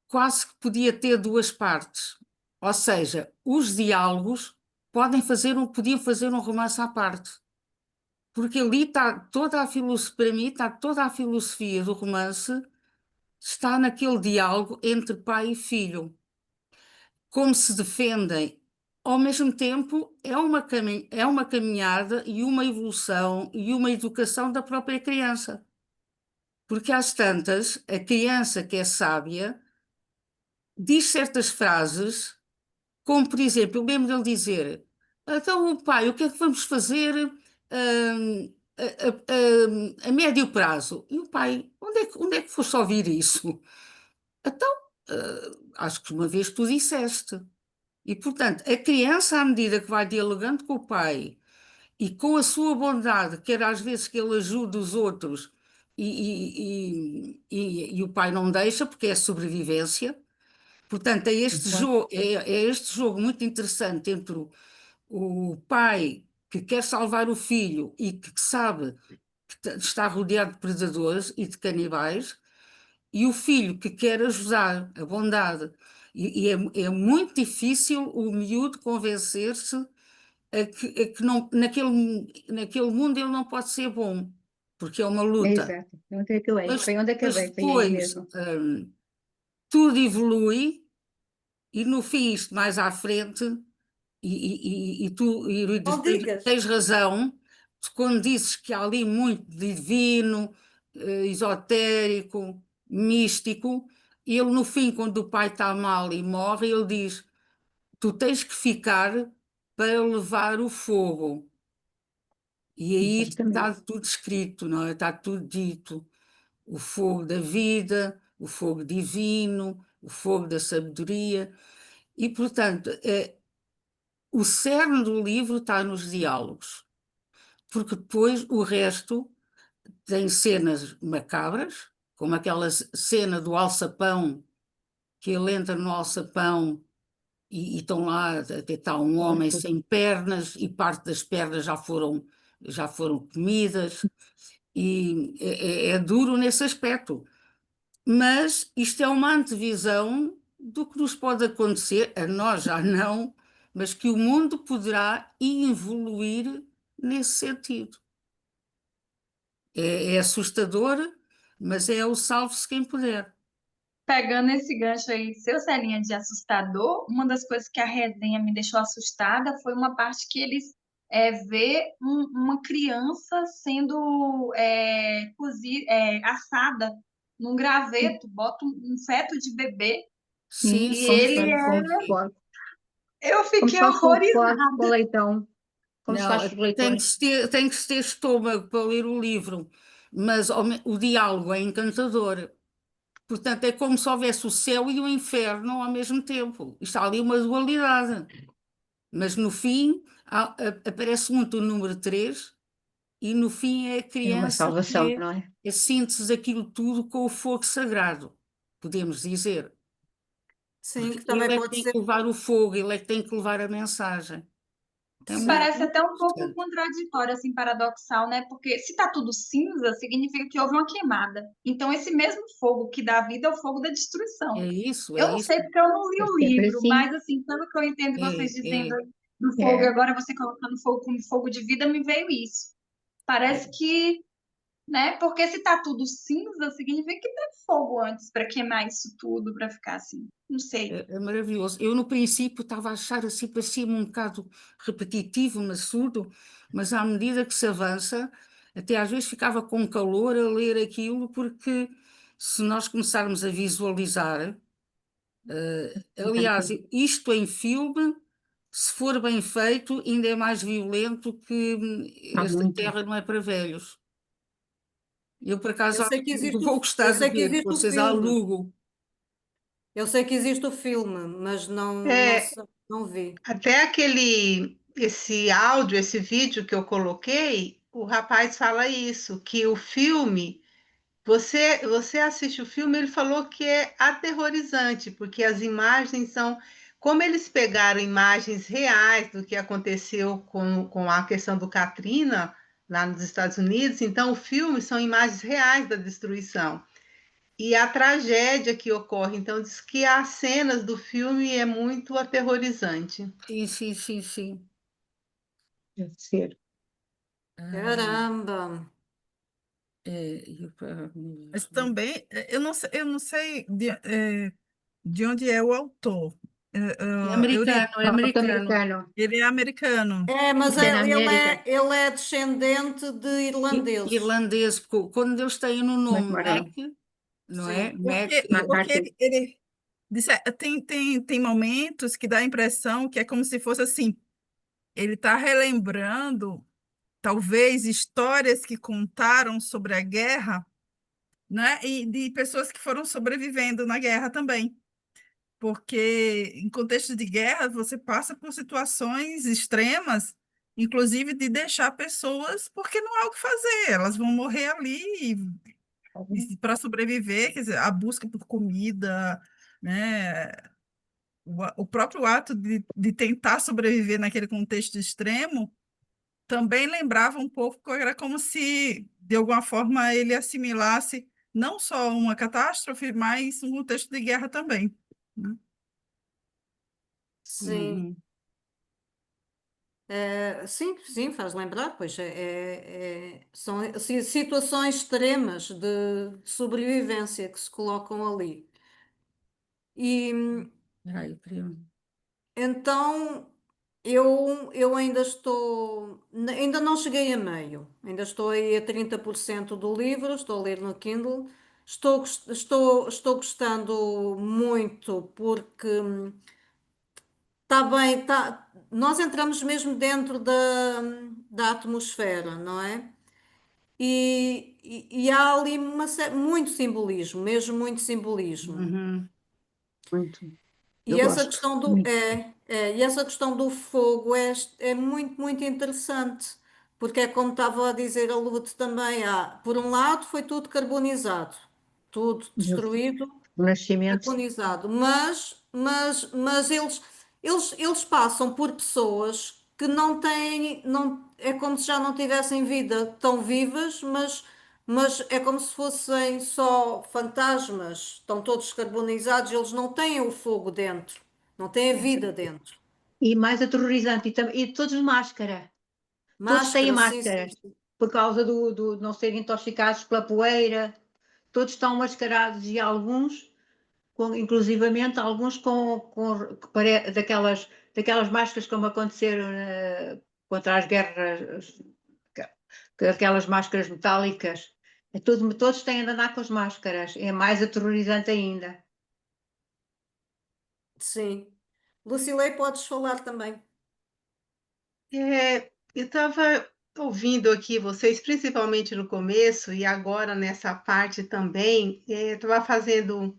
quase que podia ter duas partes. Ou seja, os diálogos podiam fazer um romance à parte. Porque ali está toda a filosofia, para mim, está toda a filosofia do romance, está naquele diálogo entre pai e filho. Como se defendem. Ao mesmo tempo, é uma caminhada e uma evolução e uma educação da própria criança. Porque às tantas, a criança que é sábia diz certas frases, como por exemplo, eu lembro dele dizer: então, pai, o que é que vamos fazer a médio prazo? E o pai: onde é que foste ouvir isso? Então, acho que uma vez tu disseste. E, portanto, a criança, à medida que vai dialogando com o pai e com a sua bondade, quer às vezes que ele ajude os outros e o pai não deixa, porque é sobrevivência. Portanto, é este jogo muito interessante entre o pai que quer salvar o filho e que sabe que está rodeado de predadores e de canibais, e o filho que quer ajudar, a bondade. É muito difícil o miúdo convencer-se a que não, naquele mundo ele não pode ser bom, porque é uma luta. Exato. Onde acabei? Mas, Foi onde mas acabei, foi aí depois mesmo. tudo evolui e no fim, isto mais à frente, Não digas. tens razão, quando dizes que há ali muito divino, esotérico, místico, ele no fim, quando o pai está mal e morre, ele diz: tu tens que ficar para levar o fogo. E aí está Exatamente. tudo escrito, não é? Está tudo dito. O fogo da vida, o fogo divino, o fogo da sabedoria. E, portanto, o cerne do livro está nos diálogos, porque depois o resto tem cenas macabras, como aquela cena do alçapão, que ele entra no alçapão e estão lá, até está um homem sem pernas e parte das pernas já foram comidas, e é duro nesse aspecto. Mas isto é uma antevisão do que nos pode acontecer, a nós já não, mas que o mundo poderá evoluir nesse sentido. É assustador, mas é o salve-se quem puder. Pegando esse gancho aí, seu Celinha, de assustador, uma das coisas que a resenha me deixou assustada foi uma parte que eles vê uma criança sendo assada num graveto, bota um feto de bebê Sim, e sim, Como se ele sim, faz sim, com, sim. eu como se fiquei faz com o horrorizada. leitão. Como se Não, faz com os leitões. tem que se ter estômago para ler o livro, mas o diálogo é encantador. Portanto, é como se houvesse o céu e o inferno ao mesmo tempo. Está ali uma dualidade. Mas no fim aparece muito o número 3 e no fim é a É uma criança salvação, que não é? é a síntese daquilo tudo com o fogo sagrado, podemos dizer. Sim, que Ele também é que pode tem ser. que levar o fogo, ele é que tem que levar a mensagem. É Isso Sim. parece até um pouco interessante. contraditório, assim, paradoxal, né? Porque se tá tudo cinza, significa que houve uma queimada. Então, esse mesmo fogo que dá vida é o fogo da destruição. É isso, é Eu não isso. sei porque eu não li É o sempre livro, assim. mas, assim, pelo que eu entendo vocês dizendo É, aí do fogo, e É. agora você colocando fogo como fogo de vida, me veio isso. Parece que, né? Porque se tá tudo cinza, significa que teve fogo antes para queimar isso tudo, para ficar assim. Não sei. é maravilhoso. Eu, no princípio, estava a achar assim, parecia-me um bocado repetitivo, maçudo, mas à medida que se avança, até às vezes ficava com calor a ler aquilo, porque se nós começarmos a visualizar, aliás, isto em filme, se for bem feito, ainda é mais violento que Há esta muito. terra não é para velhos. Eu, por acaso, Eu sei acho que que existe vou eu gostar de sei que ver, existe o vocês filme. alugam. Eu sei que existe o filme, mas É, não vi. até esse áudio, esse vídeo que eu coloquei, o rapaz fala isso, que o filme, você assiste o filme, ele falou que é aterrorizante, porque as imagens são, como eles pegaram imagens reais do que aconteceu com a questão do Katrina, lá nos Estados Unidos, então o filme são imagens reais da destruição. E a tragédia que ocorre, então, diz que as cenas do filme é muito aterrorizante. Sim, sim, sim, sim. Deve ser. Caramba! Mas também, eu não sei de onde é o autor. É americano, é americano. Norte-americano. Ele é americano. É, mas Isso é na América. ele é descendente de irlandeses. Irlandês, porque quando eles têm no Mas nome mora Mac, lá. não é? Sim. Mac, Porque McCarthy. ele tem momentos que dá a impressão que é como se fosse assim, ele está relembrando, talvez, histórias que contaram sobre a guerra, né? E de pessoas que foram sobrevivendo na guerra também. Porque em contexto de guerra você passa por situações extremas, inclusive de deixar pessoas porque não há o que fazer, elas vão morrer ali e para sobreviver, quer dizer, a busca por comida, né? O próprio ato de tentar sobreviver naquele contexto extremo também lembrava um pouco, era como se, de alguma forma, ele assimilasse não só uma catástrofe, mas um contexto de guerra também, né? Sim. Uhum. Sim, sim, faz lembrar, pois são situações extremas de sobrevivência que se colocam ali. E Ai, eu queria- então eu ainda não cheguei a meio, ainda estou aí a 30% do livro, estou a ler no Kindle. Estou gostando muito porque está bem, nós entramos mesmo dentro da atmosfera, não é? E há ali muito simbolismo, mesmo muito simbolismo. Uhum. Muito. Eu E essa gosto questão muito. e essa questão do fogo é muito, muito interessante, porque é como estava a dizer a Lute também, por um lado foi tudo carbonizado, tudo destruído, O nascimento. carbonizado, mas eles passam por pessoas que não têm, não, é como se já não tivessem vida, tão vivas, mas é como se fossem só fantasmas, estão todos carbonizados, eles não têm o fogo dentro, não têm a vida dentro. E mais aterrorizante, e todos de máscara. Todos têm Máscara, sim, sim, máscaras, sim. por causa do não serem intoxicados pela poeira. Todos estão mascarados e alguns, inclusivamente, alguns daquelas máscaras como aconteceram contra as guerras, aquelas máscaras metálicas. Todos têm de andar com as máscaras. É mais aterrorizante ainda. Sim. Lucilei, podes falar também. Eu estava ouvindo aqui vocês, principalmente no começo, e agora nessa parte também, estava fazendo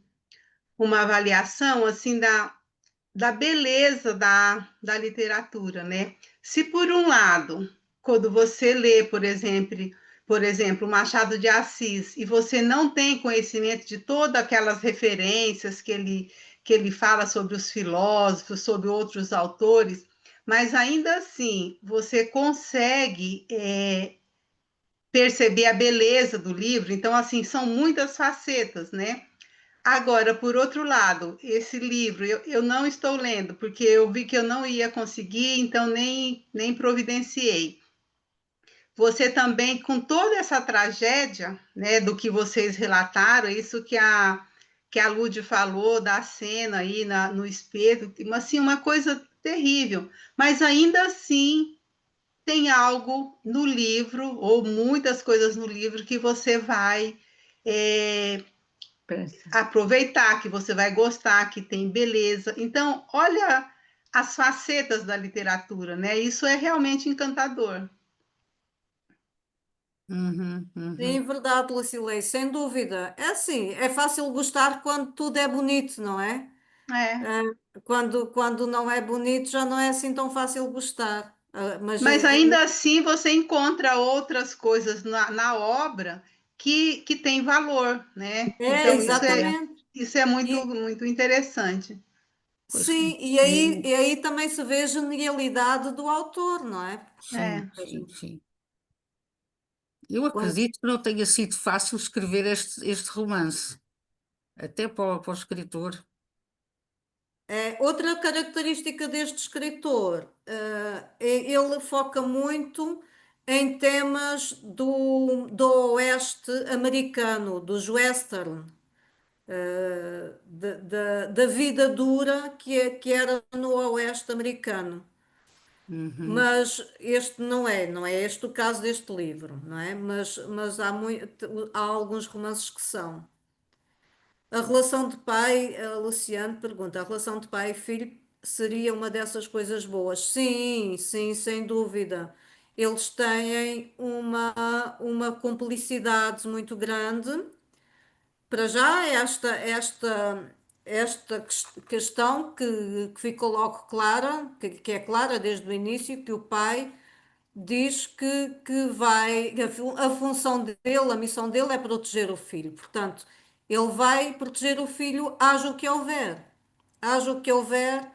uma avaliação assim da beleza da literatura, né? Se por um lado, quando você lê, por exemplo, por exemplo, Machado de Assis, e você não tem conhecimento de todas aquelas referências que ele fala sobre os filósofos, sobre outros autores, mas ainda assim você consegue perceber a beleza do livro. Então, assim, são muitas facetas, né? Agora, por outro lado, esse livro eu não estou lendo, porque eu vi que eu não ia conseguir, então nem providenciei. Você também, com toda essa tragédia, né, do que vocês relataram, isso que a Lúdia falou da cena aí no espelho, assim, uma coisa terrível, mas ainda assim tem algo no livro, ou muitas coisas no livro, que você vai aproveitar, que você vai gostar, que tem beleza. Então, olha as facetas da literatura, né? Isso é realmente encantador. Uhum, uhum. Sim, verdade, Lucilei, sem dúvida. É assim, é fácil gostar quando tudo é bonito, não é? É. Quando não é bonito já não é assim tão fácil gostar. Mas ainda assim você encontra outras coisas na obra que tem valor, né? Então exatamente. isso é muito, E, muito interessante. Pois, sim, e aí também se vê a genialidade do autor, não é? sim, É. sim, sim. Eu Quando- acredito que não tenha sido fácil escrever este romance, até para o escritor. outra característica deste escritor, ele foca muito em temas do oeste americano, dos western, da vida dura que era no oeste americano. Uhum. Mas este não é este o caso deste livro, não é? Mas há alguns romances que são. A relação de pai, a Luciano pergunta, a relação de pai e filho seria uma dessas coisas boas? Sim, sim, sem dúvida. Eles têm uma cumplicidade muito grande. Para já, questão que ficou logo clara, que é clara desde o início, que o pai diz que vai, a função dele, a missão dele é proteger o filho. Portanto, ele vai proteger o filho, haja o que houver. Haja o que houver,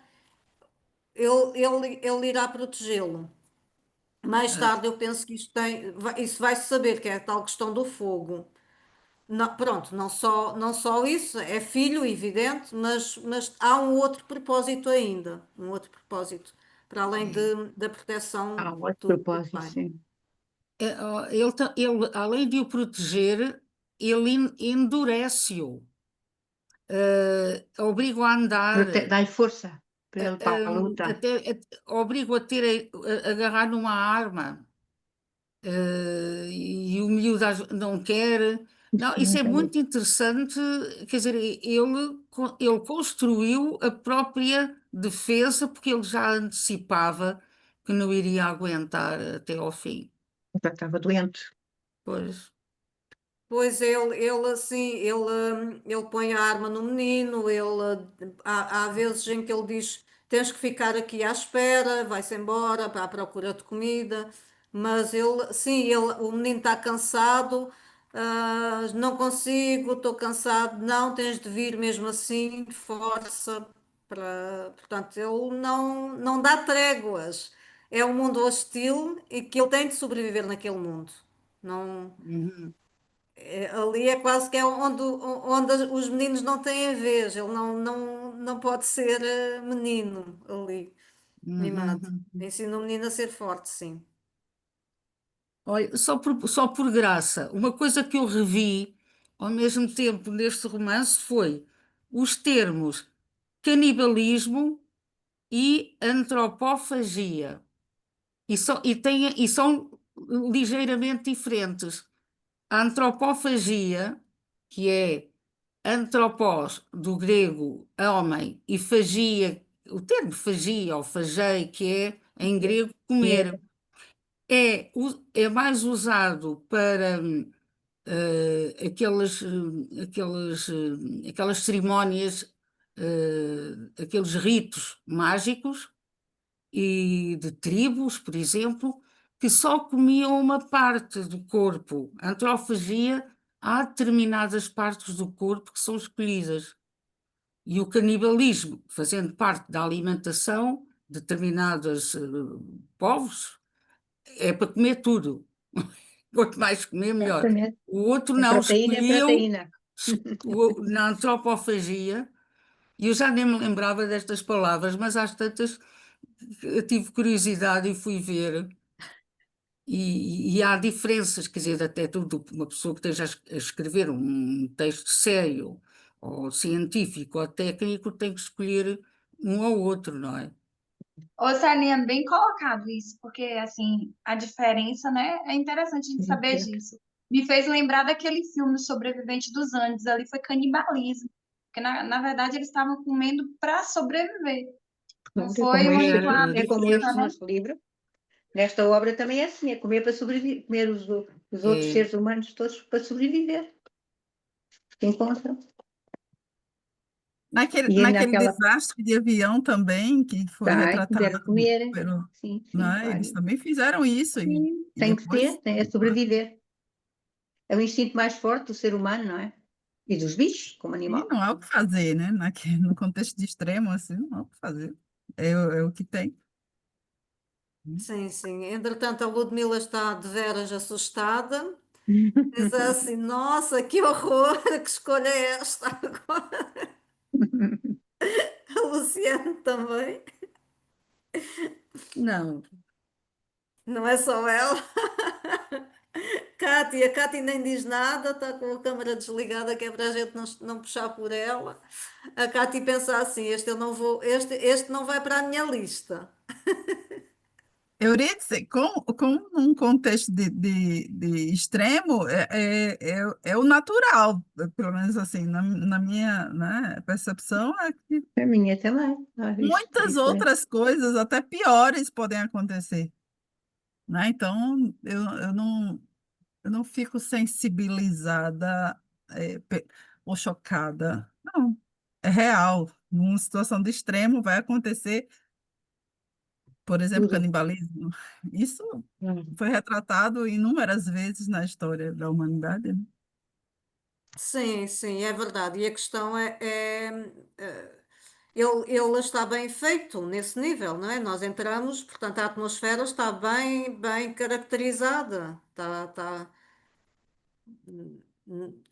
ele irá protegê-lo. Mais Ah, tarde, eu penso que isso vai-se saber, que é a tal questão do fogo. Pronto, não só isso, é filho, evidente, mas há um outro propósito ainda, um outro propósito, para além é. da proteção Há um outro do propósito, pai. sim. Ó, ele, além de o proteger, ele endurece-o, obriga-o a andar, Dá-lhe força para ele para a luta. obriga-o a a agarrar numa arma. E o miúdo não quer. Não, isso é muito interessante. Quer dizer, ele construiu a própria defesa porque ele já antecipava que não iria aguentar até ao fim. Já estava doente. Pois. Pois ele assim, ele põe a arma no menino, há vezes em que ele diz tens que ficar aqui à espera, vai-se embora para a procura de comida, mas o menino está cansado, não consigo, estou cansado, não, tens de vir mesmo assim, força, portanto, ele não dá tréguas. É um mundo hostil e que ele tem de sobreviver naquele mundo. Não. Uhum, Ali é quase que é onde os meninos não têm a vez, ele não pode ser menino ali, uhum, mimado. uhum. Ensina o menino a ser forte, sim. Olha, só por graça, uma coisa que eu revi ao mesmo tempo neste romance foi os termos canibalismo e antropofagia. E são ligeiramente diferentes. A antropofagia, que é antropós do grego homem e fagia, o termo fagia ou fagei, que é em grego comer, é mais usado para aquelas cerimónias, aqueles ritos mágicos e de tribos, por exemplo, que só comiam uma parte do corpo. A antrofagia, há determinadas partes do corpo que são escolhidas. E o canibalismo, fazendo parte da alimentação de determinados povos, é para comer tudo. Quanto mais comer, melhor. Exatamente. O outro É não, proteína, é escolhiam proteína. na antropofagia, e eu já nem me lembrava destas palavras, mas às tantas eu tive curiosidade e fui ver. E há diferenças, quer dizer, até tudo, uma pessoa que esteja a escrever um texto sério, ou científico, ou técnico, tem que escolher um ou outro, não é? Ô, Sarinha, bem colocado isso, porque, assim, a diferença, né? É interessante a gente saber disso. Me fez lembrar daquele filme Sobrevivente dos Andes, ali foi canibalismo. Porque, na verdade, eles estavam comendo para sobreviver. Não foi uma, uma É como este busca, né? nosso livro. Nesta obra também é assim, é comer para sobreviver, comer os outros É, seres humanos todos para sobreviver. Que encontram. Naquele, E naquele naquela desastre de avião também, que foi sai, retratado puderam comer. pelo, Sim, sim, né? Eles claro. também fizeram isso Sim, e tem que depois ser, é sobreviver. É o instinto mais forte do ser humano, não é? E dos bichos, como e animal. não há o que fazer, né? No contexto de extremo, assim, não há o que fazer. É o que tem. Sim, sim. Entretanto, a Ludmila está de veras assustada. Diz assim: Nossa, que horror! Que escolha é esta agora? A Luciana também. não, Não é só ela. A Cátia nem diz nada, está com a câmara desligada, que é para a gente não puxar por ela. A Cátia pensa assim: este eu não vou, este não vai para a minha lista. Euridice, com um contexto de extremo, é o natural, pelo menos assim, na minha, né, percepção, é que A minha também. muitas Isso é. outras coisas, até piores, podem acontecer, né? Então, eu não fico sensibilizada, ou chocada. Não, é real. Numa situação de extremo, vai acontecer, por exemplo, Tudo. canibalismo. Isso Hum. foi retratado inúmeras vezes na história da humanidade, né? Sim, sim, é verdade. E a questão ele está bem feito nesse nível, não é? Nós entramos, portanto, a atmosfera está bem, bem caracterizada.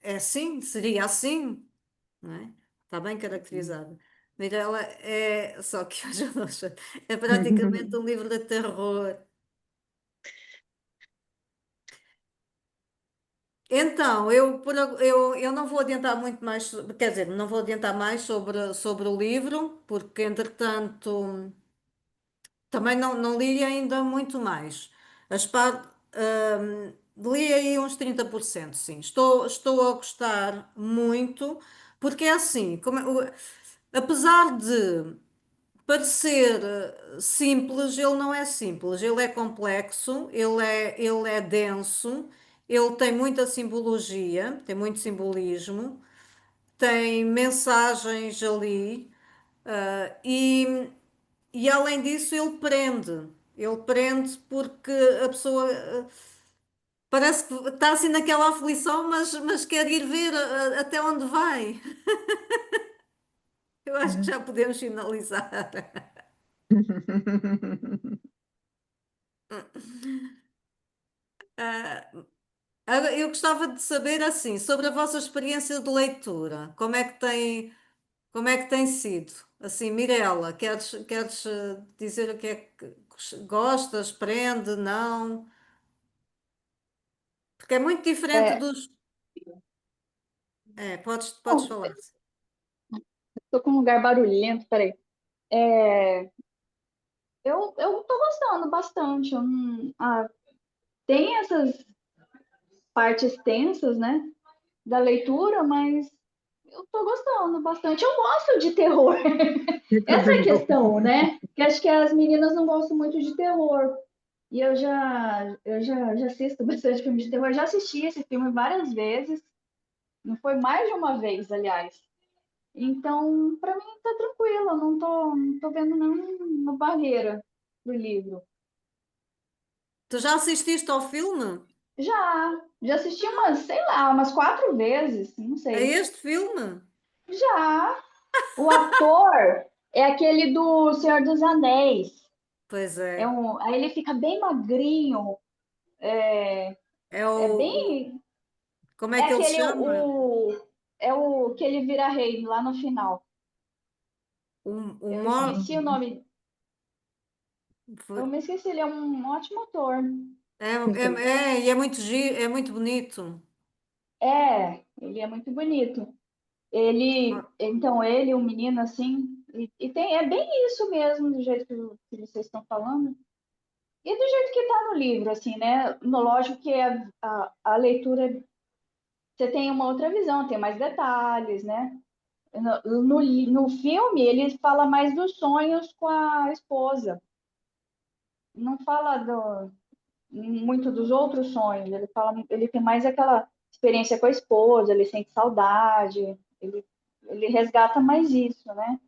É assim, seria assim, não é? Está bem caracterizada. Mirella é, só que hoje eu não sei, é praticamente um livro de terror. Então, eu não vou adiantar muito mais, quer dizer, não vou adiantar mais sobre o livro, porque entretanto também não li ainda muito mais. As par, li aí uns 30%, sim. Estou a gostar muito, porque é assim, apesar de parecer simples, ele não é simples, ele é complexo, ele é denso, ele tem muita simbologia, tem muito simbolismo, tem mensagens ali, e além disso ele prende. Ele prende porque a pessoa parece que está assim naquela aflição, mas quer ir ver até onde vai. Eu acho que já podemos finalizar. Agora, eu gostava de saber assim sobre a vossa experiência de leitura. Como é que tem sido? Assim, Mirela, queres dizer o que é que gostas, prende, não? Porque é muito diferente É, dos. É, podes bom, falar. tô com um lugar barulhento, peraí. É, eu tô gostando bastante. Tem essas partes tensas, né, da leitura, mas eu tô gostando bastante. Eu gosto de terror. Eu Essa é a também gosto. questão, né? Que acho que as meninas não gostam muito de terror. E eu já assisto bastante filme de terror. Já assisti esse filme várias vezes. Não foi mais de uma vez, aliás. Então, para mim, tá tranquilo. Eu não tô vendo nenhuma barreira pro livro. Tu já assististe ao filme? Já assisti umas, sei lá, umas 4 vezes, não A sei. este filme? Já. O ator é aquele do Senhor dos Anéis. Pois é. Aí ele fica bem magrinho. É, É é o. bem. Como é É que ele aquele. chama? É o que ele vira rei lá no final. O Eu Mor... esqueci o nome. Eu foi- me esqueci, ele é um ótimo ator. e é muito é muito bonito. Ele é muito bonito. Então, o menino, assim, e tem, é bem isso mesmo, do jeito que vocês estão falando. E do jeito que está no livro, assim, né? No, lógico que a leitura, você tem uma outra visão, tem mais detalhes, né? No filme, ele fala mais dos sonhos com a esposa. Não fala muito dos outros sonhos. Ele tem mais aquela experiência com a esposa, ele sente saudade, ele resgata mais isso, né?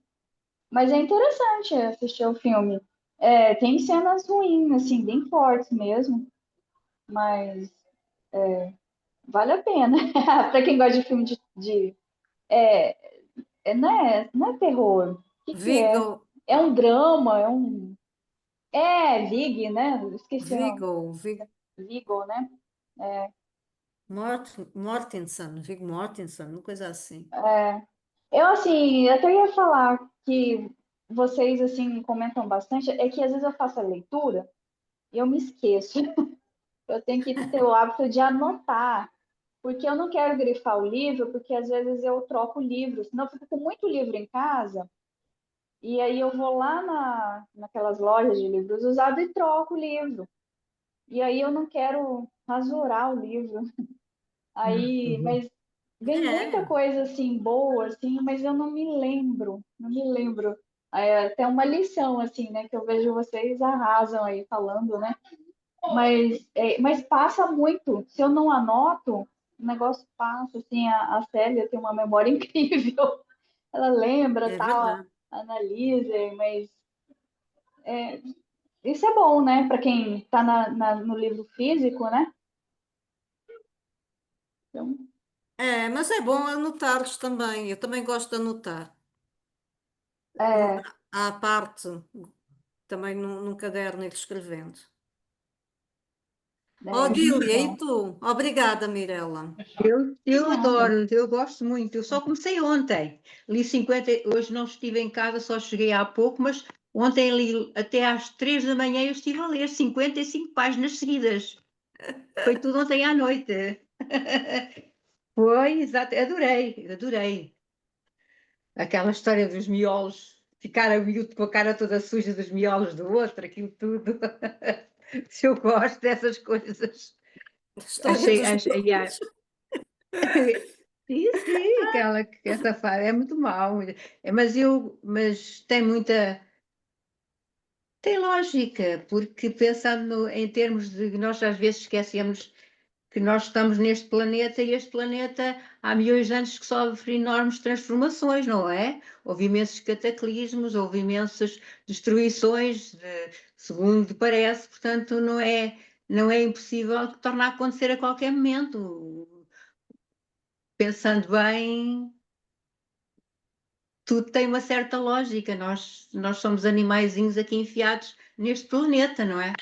Mas é interessante assistir ao filme. Tem cenas ruins, assim, bem fortes mesmo, mas vale a pena. Para quem gosta de filme é, não é terror. O que que é? Vigo, É um drama, Vig, né? Esqueci o nome. Vigo, né? É, Vigo Mortensen, uma coisa assim. é. Eu, assim, até ia falar que vocês, assim, comentam bastante, é que às vezes eu faço a leitura e eu me esqueço. Eu tenho que ter o hábito de anotar, porque eu não quero grifar o livro, porque às vezes eu troco livros, senão eu fico com muito livro em casa, e aí eu vou lá naquelas lojas de livros usados e troco o livro. E aí eu não quero rasurar o livro. Aí, mas vem muita É, coisa assim boa, assim, mas eu não me lembro. Aí, é até uma lição assim, né, que eu vejo vocês arrasam aí falando, né? Mas passa muito. Se eu não anoto, o negócio passa, assim, a Célia tem uma memória incrível. Ela lembra, é tal, verdade. analisa, mas é, isso é bom, né? Para quem está no livro físico, né? Então, É, mas é bom anotar-los também. Eu também gosto de anotar. é, À parte, também num caderno ir escrevendo. Oh, muito Dília, e bom. tu? Obrigada, Mirella. Eu Nada. adoro, eu gosto muito. Eu só comecei ontem. Li 50, hoje não estive em casa, só cheguei há pouco, mas ontem li até às 3 da manhã eu estive a ler 55 páginas seguidas. Foi tudo ontem à noite. Foi, exato, adorei, adorei. Aquela história dos miolos, ficar a miúdo com a cara toda suja dos miolos do outro, aquilo tudo. Se eu gosto dessas coisas. História dos Achei, miúdos. sim, sim, essa fase é muito mau. Mas tem muita, tem lógica, porque pensando em termos de nós às vezes esquecemos que nós estamos neste planeta e este planeta há milhões de anos que sofre enormes transformações, não é? Houve imensos cataclismos, houve imensas destruições, segundo parece, portanto não é impossível que torne a acontecer a qualquer momento. Pensando bem, tudo tem uma certa lógica. Nós somos animaizinhos aqui enfiados neste planeta, não é?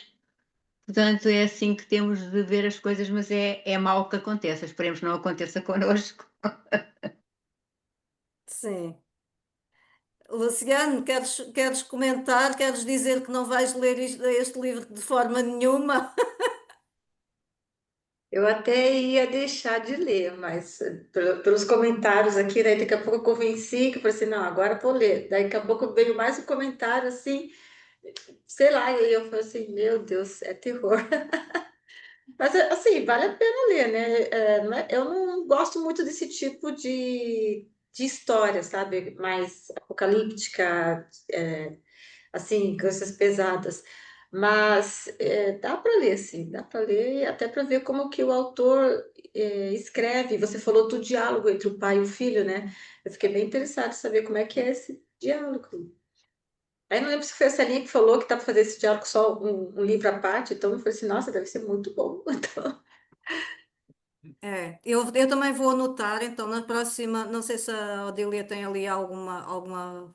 Portanto, é assim que temos de ver as coisas, mas é mau que aconteça. Esperemos que não aconteça connosco. Sim. Luciano, queres comentar? Queres dizer que não vais ler este livro de forma nenhuma? Eu até ia deixar de ler, mas pelos comentários aqui, daí daqui a pouco eu convenci que eu falei assim, não, agora eu vou ler. Daí daqui a pouco veio mais um comentário assim, sei lá, e aí eu falei assim, meu Deus, é terror. Mas assim, vale a pena ler, né? Eu não gosto muito desse tipo de história, sabe? Mais apocalíptica, assim, coisas pesadas. Mas dá para ler, sim, dá para ler, até para ver como que o autor escreve. Você falou do diálogo entre o pai e o filho, né? Eu fiquei bem interessada em saber como é que é esse diálogo. Aí não lembro se foi a Celinha que falou que tá para fazer esse diálogo só um livro à parte, então eu falei assim, nossa, deve ser muito bom. Então, Eu também vou anotar, então na próxima, não sei se a Odília tem ali alguma.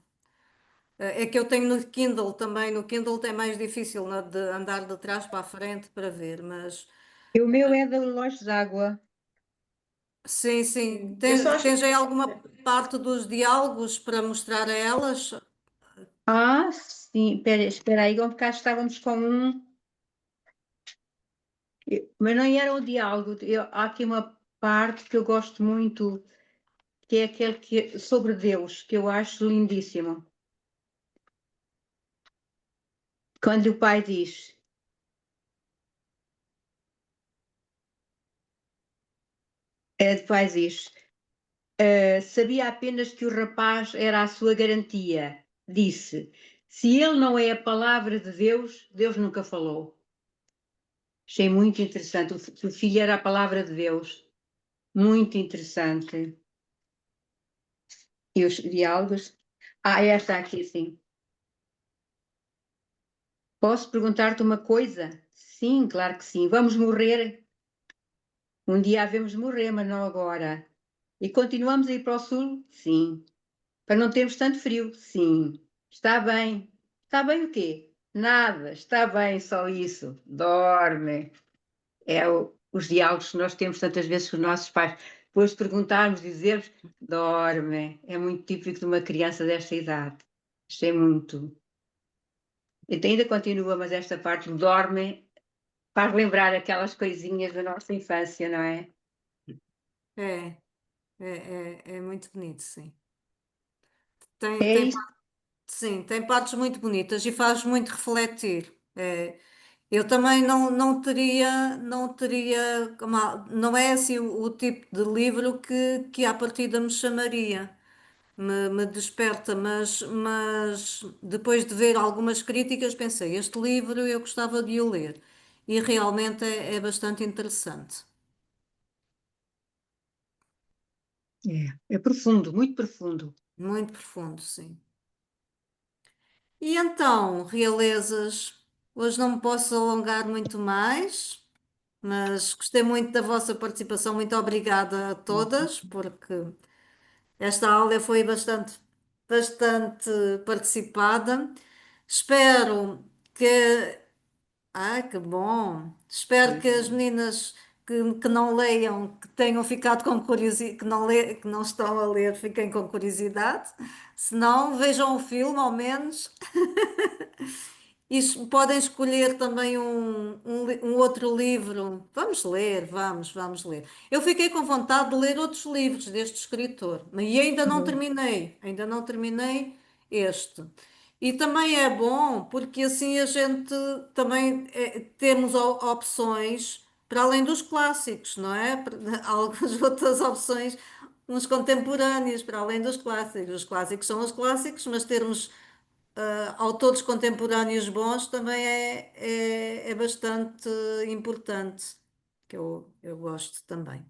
É que eu tenho no Kindle também, no Kindle é mais difícil de andar de trás para a frente para ver, mas E o meu é da Loja d'Água. sim, sim. eu só acho. Tens aí alguma parte dos diálogos para mostrar a elas? Ah, sim, espera aí, porque cá estávamos com um, mas não era o diálogo, há aqui uma parte que eu gosto muito, que é aquele que, sobre Deus, que eu acho lindíssimo. Quando o pai diz, o pai diz, sabia apenas que o rapaz era a sua garantia. Disse, se ele não é a palavra de Deus, Deus nunca falou. Achei muito interessante, o filho era a palavra de Deus. Muito interessante. E os diálogos? Ah, esta aqui, sim. Posso perguntar-te uma coisa? Sim, claro que sim. Vamos morrer? Um dia havemos de morrer, mas não agora. E continuamos a ir para o sul? Sim. Para não termos tanto frio? Sim. Está bem. Está bem o quê? Nada. Está bem, só isso. Dorme. Os diálogos que nós temos tantas vezes com os nossos pais. Depois de perguntarmos, dizermos, dorme. É muito típico de uma criança desta idade. Gostei muito. Ainda continua, mas esta parte do dorme faz lembrar aquelas coisinhas da nossa infância, não é? É, é muito bonito, sim. É Tem, isso. sim, tem partes muito bonitas e faz muito refletir. Eu também não teria, não é assim o tipo de livro que à partida me chamaria, me desperta, mas depois de ver algumas críticas pensei, este livro eu gostava de o ler e realmente é bastante interessante, É profundo, muito profundo. muito profundo, sim. E então, realezas, hoje não me posso alongar muito mais. Mas gostei muito da vossa participação. Muito obrigada a todas, porque esta aula foi bastante participada. Espero que. Ai, que bom! Espero que as meninas que não leiam, que tenham ficado com curiosidade, que não estão a ler, fiquem com curiosidade. Se não, vejam o filme, ao menos. Podem escolher também um outro livro. Vamos ler. Eu fiquei com vontade de ler outros livros deste escritor, mas ainda não terminei este. E também é bom porque assim a gente também temos opções para além dos clássicos, não é? Há algumas outras opções, uns contemporâneos para além dos clássicos. Os clássicos são os clássicos, mas termos autores contemporâneos bons também é bastante importante, que eu gosto também.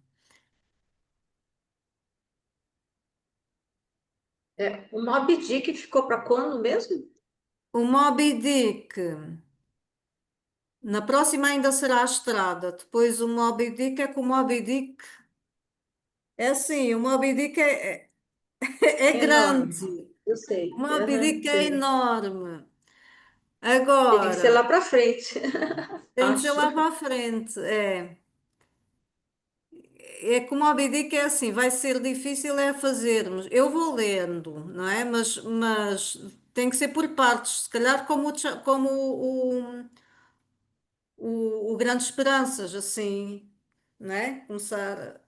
O Moby Dick ficou para quando mesmo? O Moby Dick, na próxima ainda será a estrada, depois o Moby Dick é que o Moby Dick é assim, o Moby Dick é É enorme, grande, eu o sei. Moby Aham, Dick é sei. enorme. Teria que ser lá Agora, para frente, tem de ser acho. lá para a frente, é. É como a abdica é assim, vai ser difícil é fazermos. Eu vou lendo, não é? Mas tem que ser por partes, se calhar como o Grandes Esperanças, assim, não é? Começar,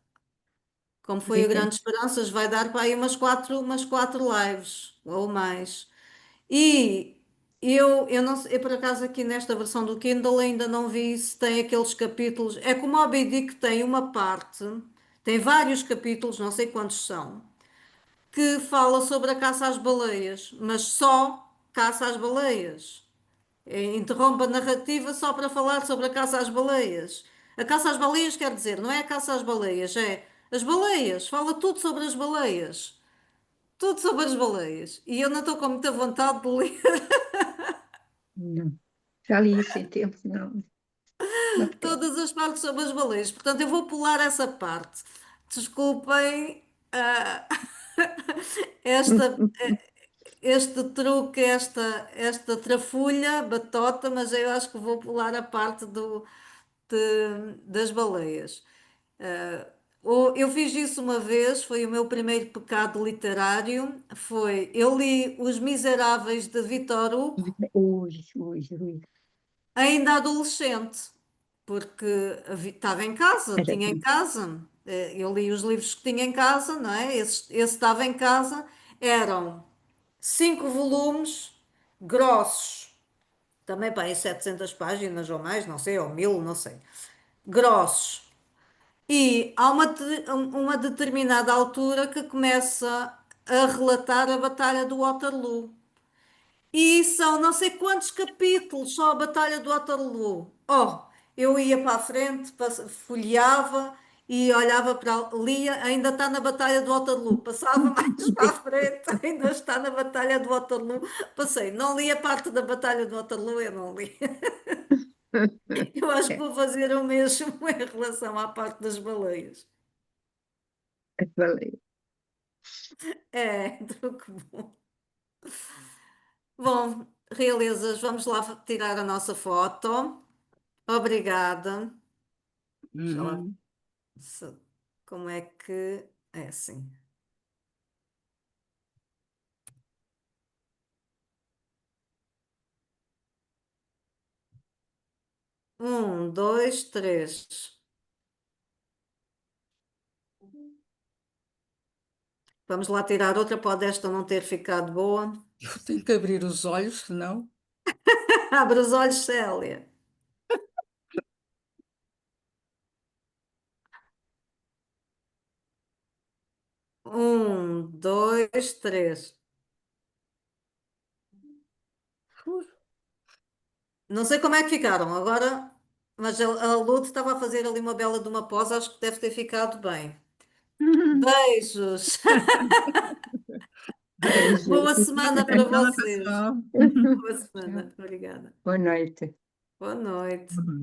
como foi o Grandes Esperanças, vai dar para aí umas quatro lives ou mais. E eu não sei, eu por acaso aqui nesta versão do Kindle ainda não vi se tem aqueles capítulos. É como o Moby Dick tem uma parte, tem vários capítulos, não sei quantos são, que fala sobre a caça às baleias, mas só caça às baleias. Interrompe a narrativa só para falar sobre a caça às baleias. A caça às baleias quer dizer, não é a caça às baleias, é as baleias, fala tudo sobre as baleias. tudo sobre as baleias. E eu não estou com muita vontade de ler Não. Já li isso em tempo, não. Não apetece. todas as partes sobre as baleias. Portanto, eu vou pular essa parte. Desculpem, esta, este truque, esta trafulha, batota, mas eu acho que vou pular a parte das baleias. Eu fiz isso uma vez, foi o meu primeiro pecado literário. Eu li Os Miseráveis de Victor Hugo, Ui, ui, ui. ainda adolescente, porque estava em casa, Era tinha em bom. casa. Eu li os livros que tinha em casa, não é? Esse estava em casa, eram 5 volumes grossos, também para aí 700 páginas ou mais, não sei, ou 1000, não sei, grossos. E há uma determinada altura que começa a relatar a Batalha do Waterloo. E são não sei quantos capítulos só a Batalha do Waterloo. Oh, eu ia para a frente, folheava e olhava lia, ainda está na Batalha do Waterloo. Passava mais para a frente, ainda está na Batalha do Waterloo. Passei, não li a parte da Batalha do Waterloo, eu não li. Eu acho que vou fazer o mesmo em relação à parte das baleias. Falei. É, truque bom. Bom, realezas, vamos lá tirar a nossa foto. Obrigada. Deixa lá Uhum. como é que é assim. Um, dois, três. Vamos lá tirar outra, pode esta não ter ficado boa. Eu tenho que abrir os olhos, senão. Abre os olhos, Célia. Um, dois, três. Não sei como é que ficaram agora, mas a Lud estava a fazer ali uma bela de uma pose, acho que deve ter ficado bem. Beijos! Beijo. Boa semana para Então, vocês. pessoal. Boa semana. Tchau. Obrigada. Boa noite. Boa noite.